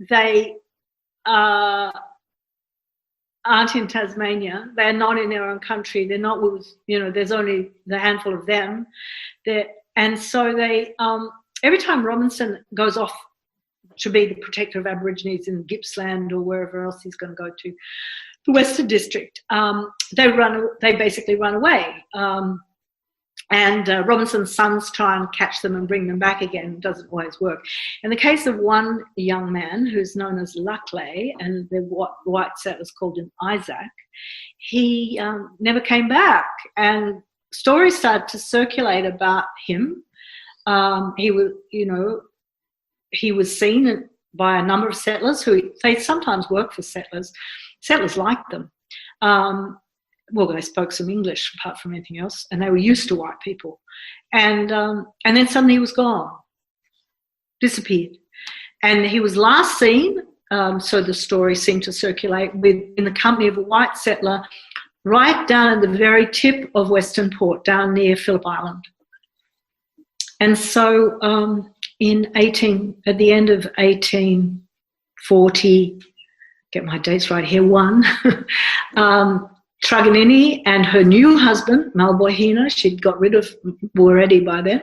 they aren't in Tasmania. They're not in their own country. They're not with, there's only the handful of them. And so they, every time Robinson goes off to be the protector of Aborigines in Gippsland or wherever else he's going to go to, the Western District, they basically run away. And Robinson's sons try and catch them and bring them back again. It doesn't always work. In the case of one young man who's known as Luckley, and the white settlers called him Isaac, he never came back. And stories started to circulate about him. He was seen by a number of settlers they sometimes work for settlers. Settlers liked them. They spoke some English apart from anything else, and they were used to white people. And then suddenly he was gone, disappeared. And he was last seen, so the story seemed to circulate, in the company of a white settler right down at the very tip of Western Port, down near Phillip Island. And so at the end of 1840, get my dates right here, Truganini and her new husband, Malbohina, she'd got rid of already by then,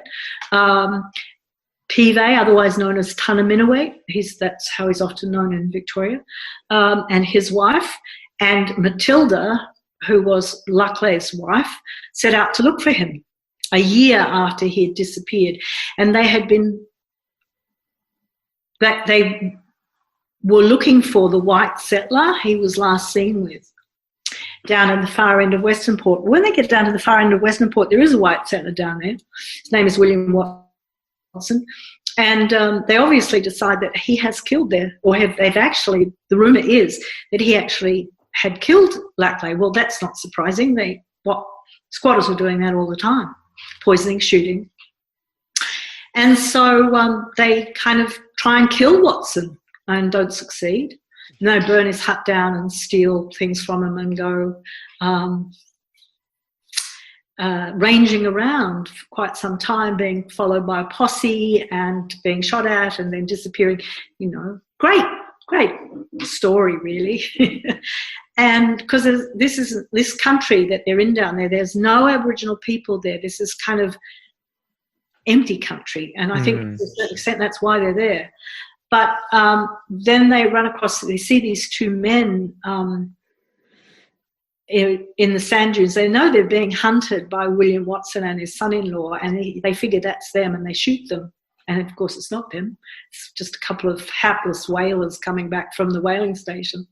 Pive, otherwise known as Tunaminaway, that's how he's often known in Victoria, and his wife, and Matilda, who was Luckley's wife, set out to look for him a year after he had disappeared. And they were looking for the white settler he was last seen with down at the far end of Western Port. When they get down to the far end of Western Port, there is a white settler down there. His name is William Watson. And they obviously decide that he has killed there, or the rumour is that he actually had killed Luckley. Well, that's not surprising. Squatters were doing that all the time, poisoning, shooting. And so they kind of try and kill Watson and don't succeed. And they burn his hut down and steal things from him and go ranging around for quite some time, being followed by a posse and being shot at and then disappearing. Great story, really. And because this country that they're in down there, there's no Aboriginal people there. This is kind of empty country, and I think to a certain extent that's why they're there. But then they see these two men in the sand dunes. They know they're being hunted by William Watson and his son-in-law, and they figure that's them, and they shoot them. And of course it's not them. It's just a couple of hapless whalers coming back from the whaling station.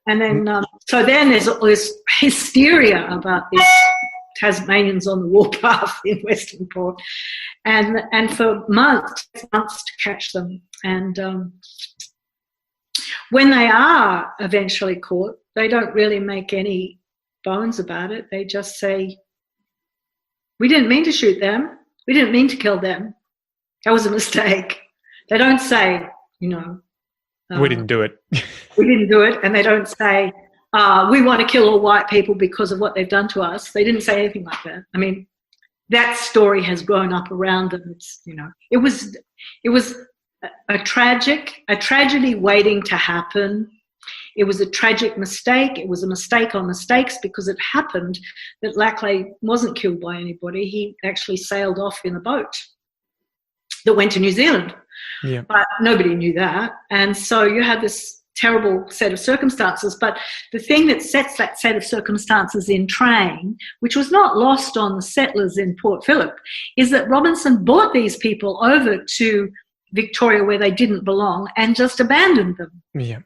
And then, so then there's all this hysteria about these Tasmanians on the warpath in Western Port, and for months to catch them. And when they are eventually caught, they don't really make any bones about it. They just say, "We didn't mean to shoot them. We didn't mean to kill them. That was a mistake. They don't say, you know, we didn't do it. we didn't do it. And they don't say, we want to kill all white people because of what they've done to us. They didn't say anything like that. I mean, that story has grown up around them. It's, you know, it was a tragedy waiting to happen. It was a tragic mistake. It was a mistake on mistakes because it happened that Laclay wasn't killed by anybody. He actually sailed off in a boat that went to New Zealand. Yeah. But nobody knew that. And so you had this terrible set of circumstances. But the thing that sets that set of circumstances in train, which was not lost on the settlers in Port Phillip, is that Robinson brought these people over to Victoria where they didn't belong and just abandoned them. Yeah.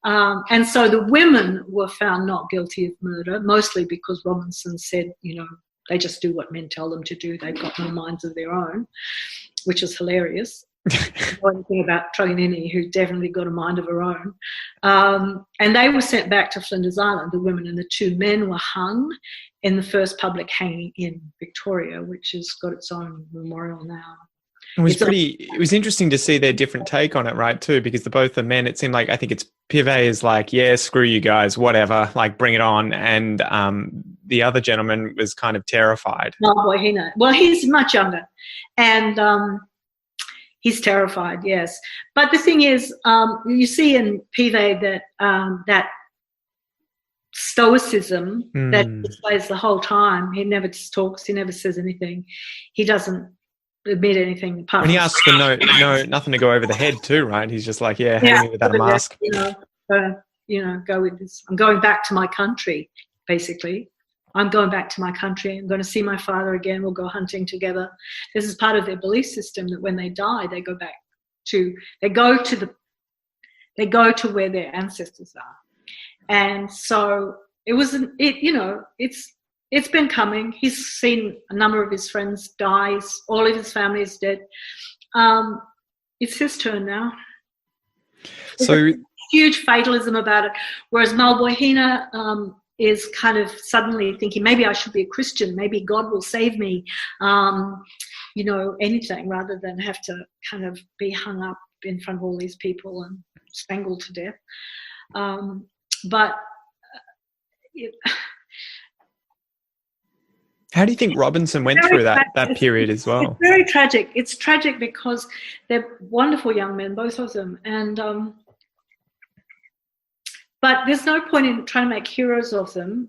And so the women were found not guilty of murder, mostly because Robinson said, you know, they just do what men tell them to do. They've got no minds of their own, which is hilarious. One thing about Truganini, who definitely got a mind of her own. And they were sent back to Flinders Island, the women, and the two men were hung in the first public hanging in Victoria, which has got its own memorial now. It was interesting to see their different take on it, right, too, because both the men, it seemed like, I think it's Pivet is like, yeah, screw you guys, whatever, like bring it on. And the other gentleman was kind of terrified. Well, he's much younger and he's terrified, yes. But the thing is, you see in Pivet that that stoicism that displays the whole time. He never talks, he never says anything. He doesn't admit anything apart. When he asks for no, nothing to go over the head too, right? He's just like, hang me with that mask. Go with this. I'm going back to my country, basically. I'm going back to my country. I'm going to see my father again. We'll go hunting together. This is part of their belief system that when they die, they go to where their ancestors are. And so it's been coming. He's seen a number of his friends die. All of his family is dead. It's his turn now. So huge fatalism about it. Whereas Malbohina is kind of suddenly thinking, maybe I should be a Christian. Maybe God will save me. Anything rather than have to kind of be hung up in front of all these people and strangled to death. How do you think Robinson went through that period as well? It's very tragic. It's tragic because they're wonderful young men, both of them. And but there's no point in trying to make heroes of them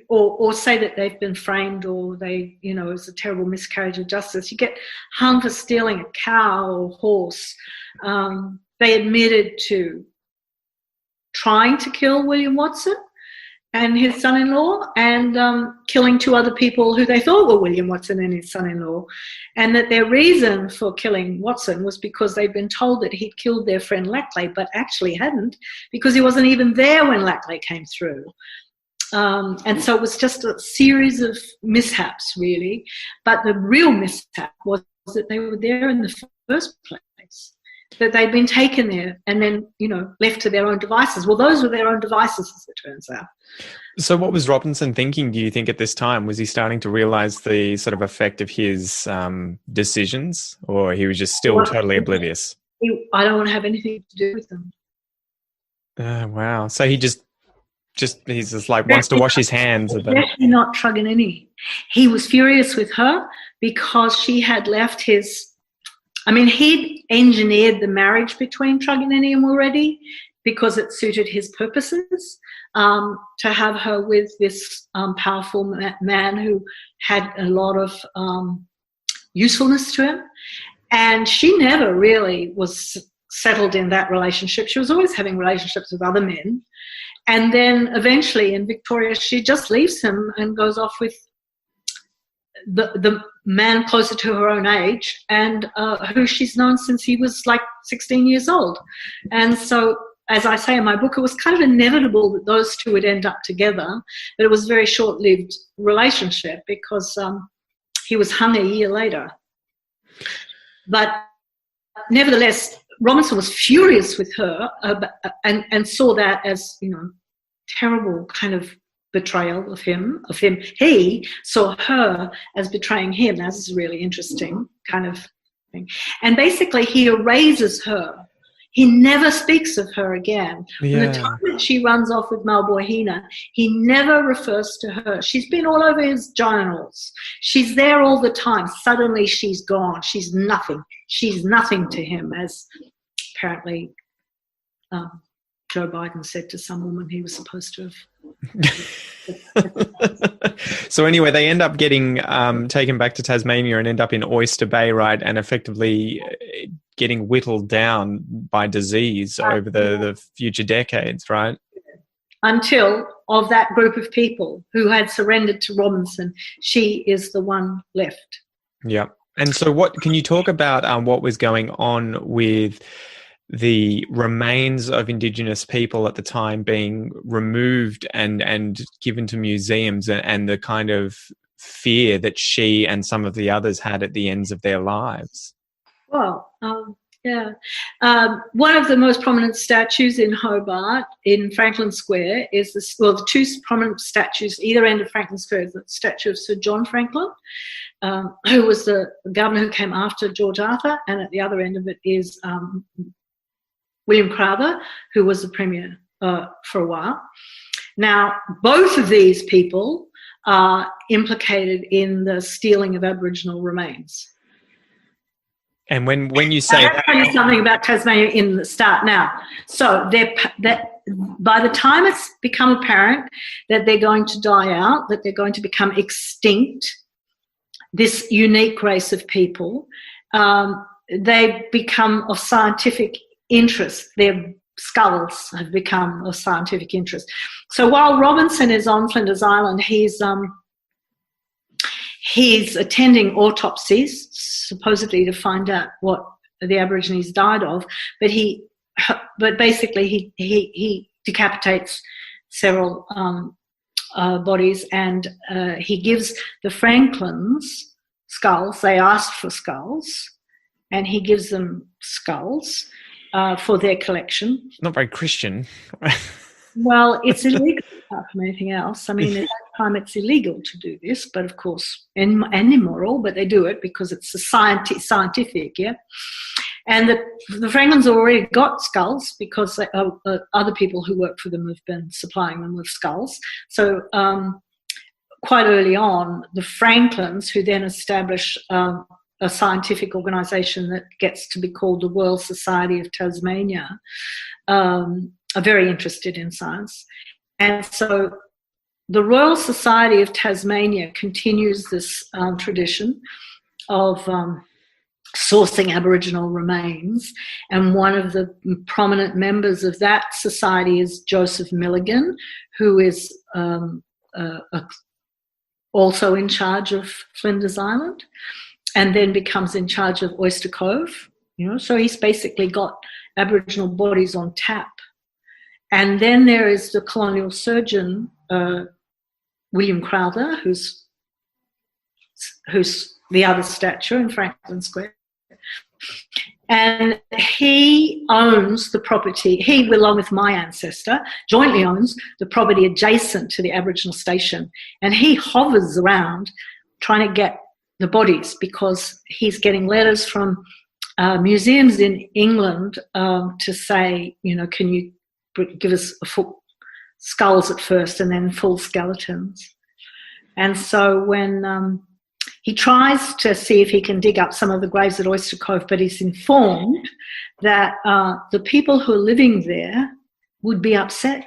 or say that they've been framed or it's a terrible miscarriage of justice. You get hung for stealing a cow or horse. They admitted to trying to kill William Watson and his son-in-law and killing two other people who they thought were William Watson and his son-in-law, and that their reason for killing Watson was because they'd been told that he'd killed their friend Laclay, but actually hadn't, because he wasn't even there when Laclay came through. And so it was just a series of mishaps, really. But the real mishap was that they were there in the first place, that they'd been taken there and then, left to their own devices. Well, those were their own devices, as it turns out. So what was Robinson thinking, do you think, at this time? Was he starting to realise the sort of effect of his decisions, or he was just still totally oblivious? I don't want to have anything to do with them. Wow. So he's just like wants to wash his hands of them. Definitely not Truganini. He was furious with her because she had left he'd engineered the marriage between Truganini and Mulready because it suited his purposes, to have her with this powerful man who had a lot of usefulness to him. And she never really was settled in that relationship. She was always having relationships with other men. And then eventually in Victoria, she just leaves him and goes off with the man closer to her own age and who she's known since he was like 16 years old. And so, as I say in my book, it was kind of inevitable that those two would end up together, but it was a very short-lived relationship because he was hung a year later. But nevertheless, Robinson was furious with her and saw that as, terrible kind of betrayal of him. He saw her as betraying him. Now, this is really interesting kind of thing. And basically, he erases her. He never speaks of her again. Yeah. From the time that she runs off with Malbohina, he never refers to her. She's been all over his journals. She's there all the time. Suddenly she's gone. She's nothing. She's nothing to him, as apparently Joe Biden said to some woman he was supposed to have. So anyway, they end up getting taken back to Tasmania and end up in Oyster Bay, right? And effectively getting whittled down by disease over the future decades, right? Until, of that group of people who had surrendered to Robinson, she is the one left. Yeah. And so what can you talk about what was going on with the remains of Indigenous people at the time being removed and given to museums, and the kind of fear that she and some of the others had at the ends of their lives? Well, one of the most prominent statues in Hobart, in Franklin Square, is the two prominent statues either end of Franklin Square is the statue of Sir John Franklin, who was the governor who came after George Arthur, and at the other end of it is William Crowther, who was the premier for a while. Now, both of these people are implicated in the stealing of Aboriginal remains. And when you say I'll tell you something about Tasmania in the start now. So by the time it's become apparent that they're going to die out, that they're going to become extinct, this unique race of people, they become of scientific interest. Their skulls have become of scientific interest. So while Robinson is on Flinders Island, he's attending autopsies, supposedly to find out what the Aborigines died of, but basically he decapitates several bodies, and he gives the Franklins skulls. They asked for skulls, and he gives them skulls for their collection. Not very Christian. Well, it's illegal apart from anything else. I mean, at that time it's illegal to do this, but of course, and immoral, but they do it because it's scientific, yeah. And the Franklins already got skulls because other people who work for them have been supplying them with skulls. So quite early on, the Franklins, who then establish a scientific organisation that gets to be called the Royal Society of Tasmania, are very interested in science. And so the Royal Society of Tasmania continues this tradition of sourcing Aboriginal remains, and one of the prominent members of that society is Joseph Milligan, who is also in charge of Flinders Island, and then becomes in charge of Oyster Cove. So he's basically got Aboriginal bodies on tap. And then there is the colonial surgeon, William Crowther, who's the other statue in Franklin Square. And he owns the property, he, along with my ancestor, jointly owns the property adjacent to the Aboriginal station. And he hovers around trying to get the bodies, because he's getting letters from museums in England to say, can you give us full skulls at first and then full skeletons. And so when he tries to see if he can dig up some of the graves at Oyster Cove, but he's informed that the people who are living there would be upset.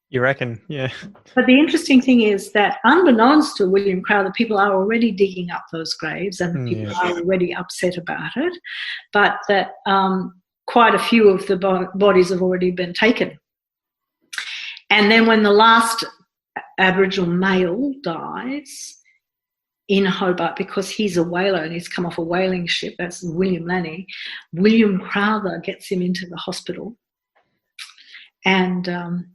You reckon? Yeah. But the interesting thing is that, unbeknownst to William Crowther, people are already digging up those graves, and people are already upset about it, but that quite a few of the bodies have already been taken. And then when the last Aboriginal male dies in Hobart, because he's a whaler and he's come off a whaling ship, that's William Lanny, William Crowther gets him into the hospital and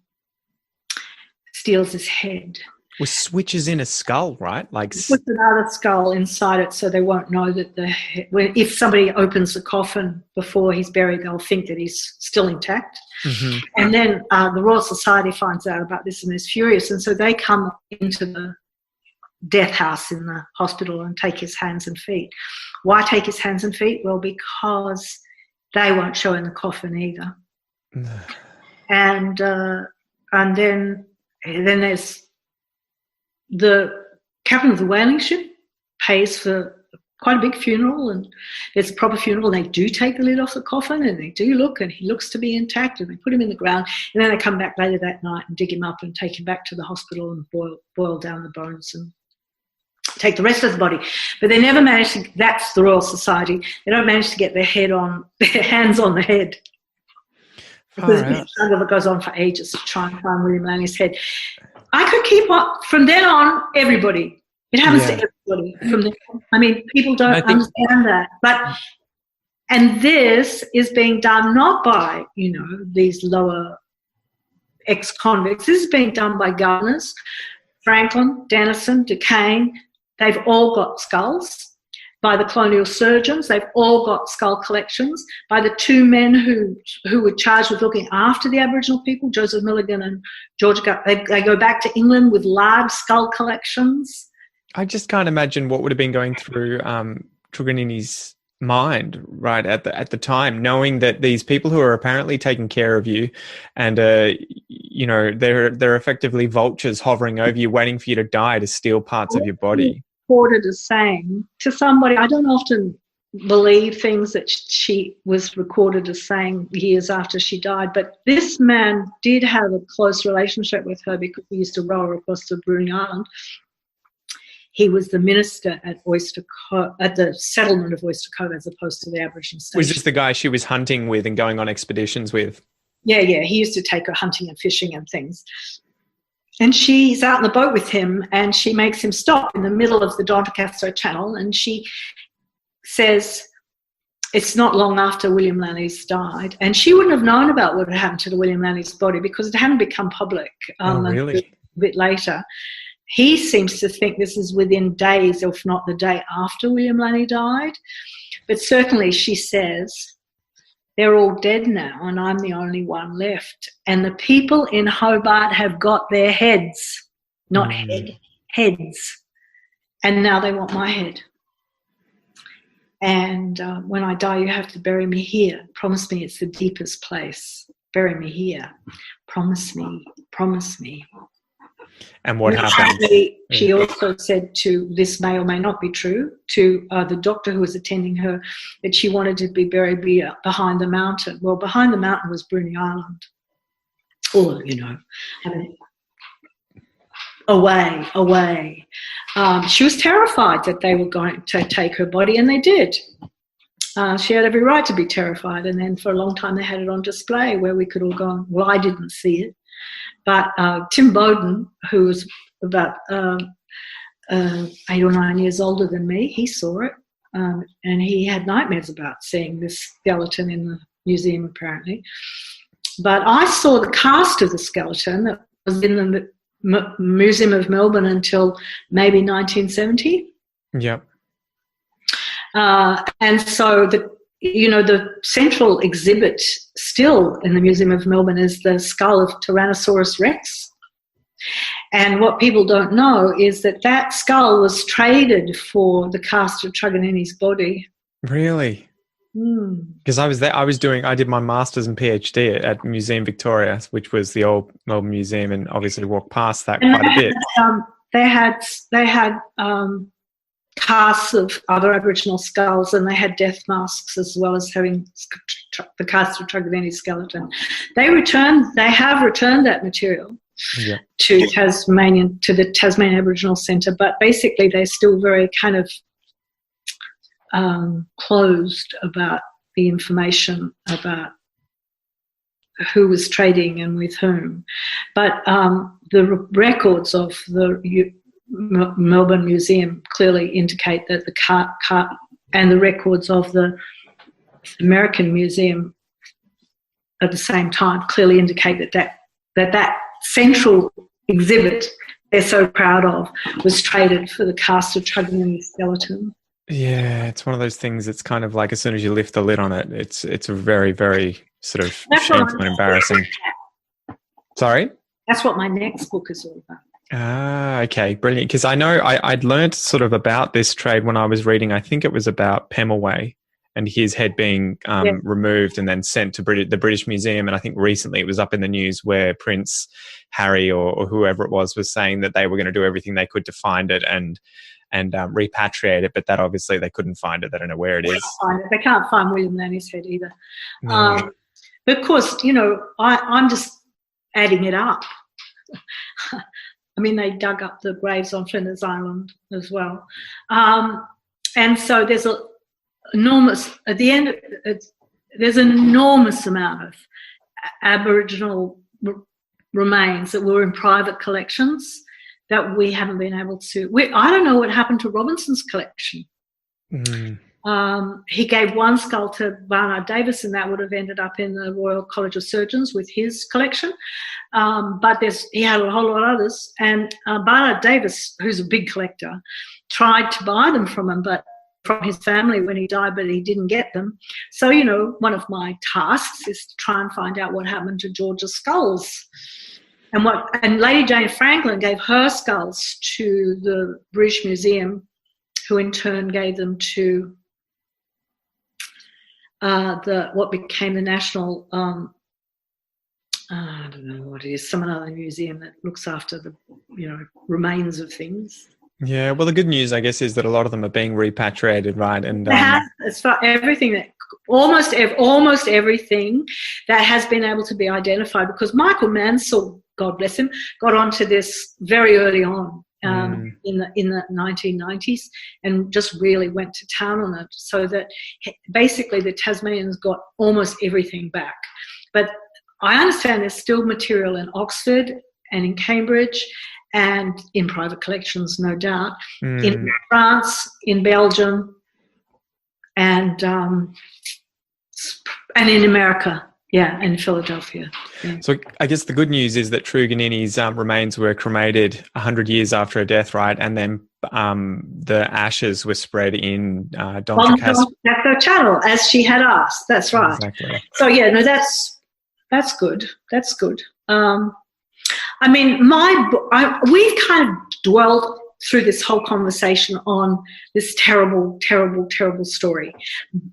steals his head With switches in a skull, right? Like Put another skull inside it so they won't know that if somebody opens the coffin before he's buried, they'll think that he's still intact. Mm-hmm. And then the Royal Society finds out about this and is furious, and so they come into the death house in the hospital and take his hands and feet. Why take his hands and feet? Well, because they won't show in the coffin either. And then there's the captain of the whaling ship pays for quite a big funeral, and there's a proper funeral, and they do take the lid off the coffin, and they do look, and he looks to be intact, and they put him in the ground, and then they come back later that night and dig him up and take him back to the hospital and boil down the bones and take the rest of the body. But they never manage to, that's the Royal Society, they don't manage to get their hands on the head. Because this struggle goes on for ages to try and find William Laney's head. I could keep on, from then on, everybody. It happens to everybody. From then on. I mean, people don't understand that. And this is being done not by, these lower ex-convicts. This is being done by governors. Franklin, Denison, Duquesne, they've all got skulls. By the colonial surgeons, they've all got skull collections. By the two men who were charged with looking after the Aboriginal people, Joseph Milligan and George Augustus, they go back to England with large skull collections. I just can't imagine what would have been going through Truganini's mind, right, at the time, knowing that these people who are apparently taking care of you, and they're effectively vultures hovering over you, waiting for you to die to steal parts of your body. Recorded as saying to somebody, I don't often believe things that she was recorded as saying years after she died, but this man did have a close relationship with her because he used to row her across to Bruny Island. He was the minister at at the settlement of Oyster Cove, as opposed to the Aboriginal station. Was this the guy she was hunting with and going on expeditions with? Yeah. He used to take her hunting and fishing and things. And she's out in the boat with him, and she makes him stop in the middle of the Doncaster Channel, and she says, it's not long after William Laney's died, and she wouldn't have known about what had happened to the William Laney's body because it hadn't become public really? a bit later. He seems to think this is within days, if not the day after William Laney died. But certainly she says, they're all dead now and I'm the only one left. And the people in Hobart have got their heads, not heads. And now they want my head. And when I die, you have to bury me here. Promise me it's the deepest place. Bury me here. Promise me. Promise me. And what happened? She also said to, this may or may not be true, to the doctor who was attending her, that she wanted to be buried behind the mountain. Well, behind the mountain was Bruny Island. Or, away. She was terrified that they were going to take her body, and they did. She had every right to be terrified. And then for a long time they had it on display where we could all go, well, I didn't see it. But Tim Bowden, who was about 8 or 9 years older than me, he saw it, and he had nightmares about seeing this skeleton in the museum, apparently. But I saw the cast of the skeleton that was in the Museum of Melbourne until maybe 1970. Yep. And so the central exhibit still in the Museum of Melbourne is the skull of Tyrannosaurus Rex. And what people don't know is that skull was traded for the cast of Truganini's body. Really? Because I was there. I did my master's and PhD at Museum Victoria, which was the old Melbourne Museum, and obviously walked past that quite a bit. They had casts of other Aboriginal skulls, and they had death masks as well as having the cast of Truganini's skeleton. They have returned that material to the Tasmanian Aboriginal Centre, but basically they're still very kind of closed about the information about who was trading and with whom. But the records of the Melbourne Museum clearly indicate that the car and the records of the American Museum at the same time clearly indicate that central exhibit they're so proud of was traded for the cast of Truganini skeleton. Yeah, it's one of those things. It's kind of like as soon as you lift the lid on it, it's a very, very sort of shameful and embarrassing. Sorry? That's what my next book is all about. Ah, okay, brilliant. Because I know I'd learned sort of about this trade when I was reading, I think it was about Pemulwuy and his head being removed and then sent to the British Museum. And I think recently it was up in the news where Prince Harry or whoever it was saying that they were going to do everything they could to find it and repatriate it, but that obviously they couldn't find it. They don't know where it is. They can't find William Lanny's head either. No. But of course, I'm just adding it up. I mean, they dug up the graves on Flinders Island as well. And so there's an enormous amount of Aboriginal remains that were in private collections that we haven't been able to. I don't know what happened to Robinson's collection. Mm. He gave one skull to Barnard Davis, and that would have ended up in the Royal College of Surgeons with his collection. But he had a whole lot of others. And Barnard Davis, who's a big collector, tried to buy them from him, but from his family when he died, but he didn't get them. So, one of my tasks is to try and find out what happened to George's skulls. And Lady Jane Franklin gave her skulls to the British Museum, who in turn gave them to what became the National, I don't know what it is, some other museum that looks after the, remains of things. Yeah, well, the good news, I guess, is that a lot of them are being repatriated, right? And as far everything that almost everything that has been able to be identified, because Michael Mansell, God bless him, got onto this very early on in the 1990s and just really went to town on it, so that basically the Tasmanians got almost everything back. But I understand there's still material in Oxford and in Cambridge and in private collections, no doubt, in France, in Belgium, and in America. Yeah, and Philadelphia. Yeah. So I guess the good news is that Truganini's remains were cremated 100 years after her death, right? And then the ashes were spread in Doncaster Channel, as she had asked. That's right. Exactly. So yeah, no, that's good. That's good. I mean, we've kind of dwelled through this whole conversation on this terrible, terrible, terrible story.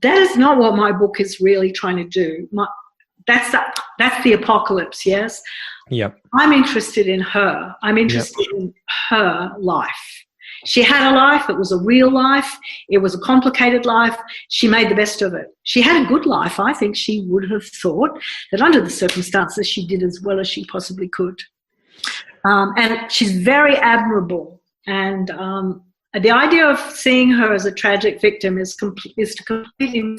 That is not what my book is really trying to do. That's the apocalypse, yes? Yep. I'm interested in her. I'm interested in her life. She had a life. It was a real life. It was a complicated life. She made the best of it. She had a good life. I think she would have thought that under the circumstances she did as well as she possibly could. And she's very admirable. And the idea of seeing her as a tragic victim is to completely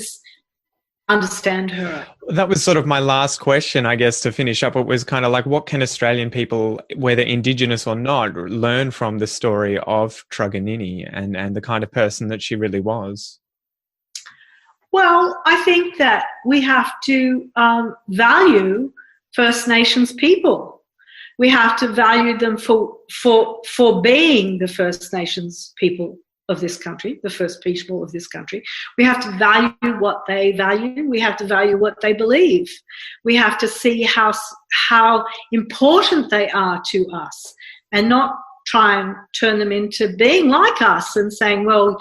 understand her. That was sort of my last question, I guess, to finish up. It was kind of like, what can Australian people, whether Indigenous or not, learn from the story of Truganini and the kind of person that she really was? Well, I think that we have to value First Nations people. We have to value them for being the First Nations people of this country, the first people of this country. We have to value what they value. We have to value what they believe. We have to see how important they are to us, and not try and turn them into being like us and saying, well,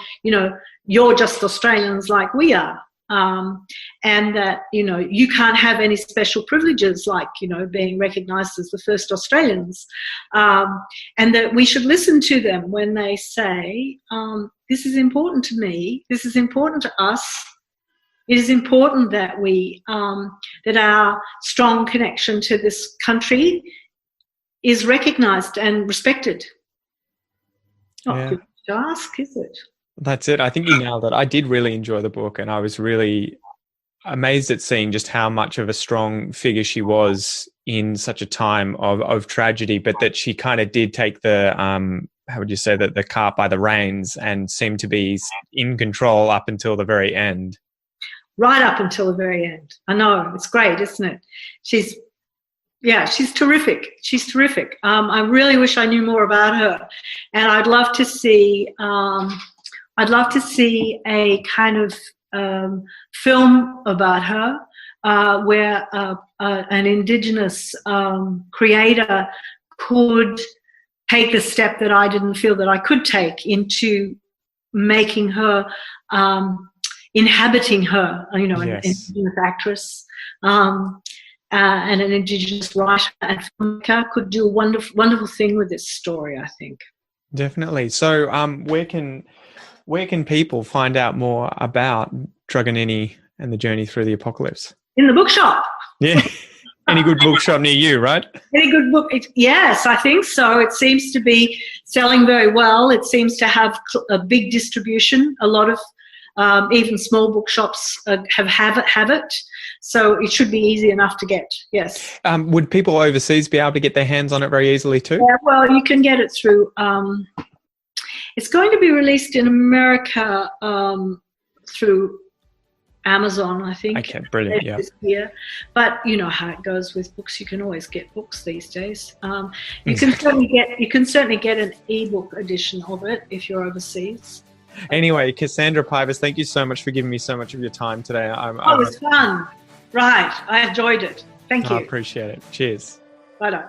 you're just Australians like we are. And that, you can't have any special privileges like, being recognised as the first Australians. And that we should listen to them when they say, this is important to me, this is important to us. It is important that that our strong connection to this country is recognised and respected. Not good to ask, is it? That's it. I think you nailed it. I did really enjoy the book, and I was really amazed at seeing just how much of a strong figure she was in such a time of tragedy, but that she kind of did take the, how would you say, the cart by the reins and seemed to be in control up until the very end. Right up until the very end. I know, it's great, isn't it? Yeah, she's terrific. She's terrific. I really wish I knew more about her, and I'd love to see. I'd love to see a kind of film about her, where an Indigenous creator could take the step that I didn't feel that I could take into making her, inhabiting her. You know, an Indigenous actress. And an Indigenous writer and filmmaker could do a wonderful thing with this story, I think. Definitely. So, where can people find out more about Truganini and the journey through the apocalypse? In the bookshop. Yeah. Any good bookshop near you, right? Any good book? Yes, I think so. It seems to be selling very well. It seems to have a big distribution. A lot of even small bookshops have it. So it should be easy enough to get, yes. Would people overseas be able to get their hands on it very easily too? Yeah, well, you can get it through, it's going to be released in America through Amazon, I think. Okay, brilliant, yeah. This year. But you know how it goes with books. You can always get books these days. You can certainly get an ebook edition of it if you're overseas. Anyway, Cassandra Pybus, thank you so much for giving me so much of your time today. It was fun. Right. I enjoyed it. Thank you. I appreciate it. Cheers. Bye.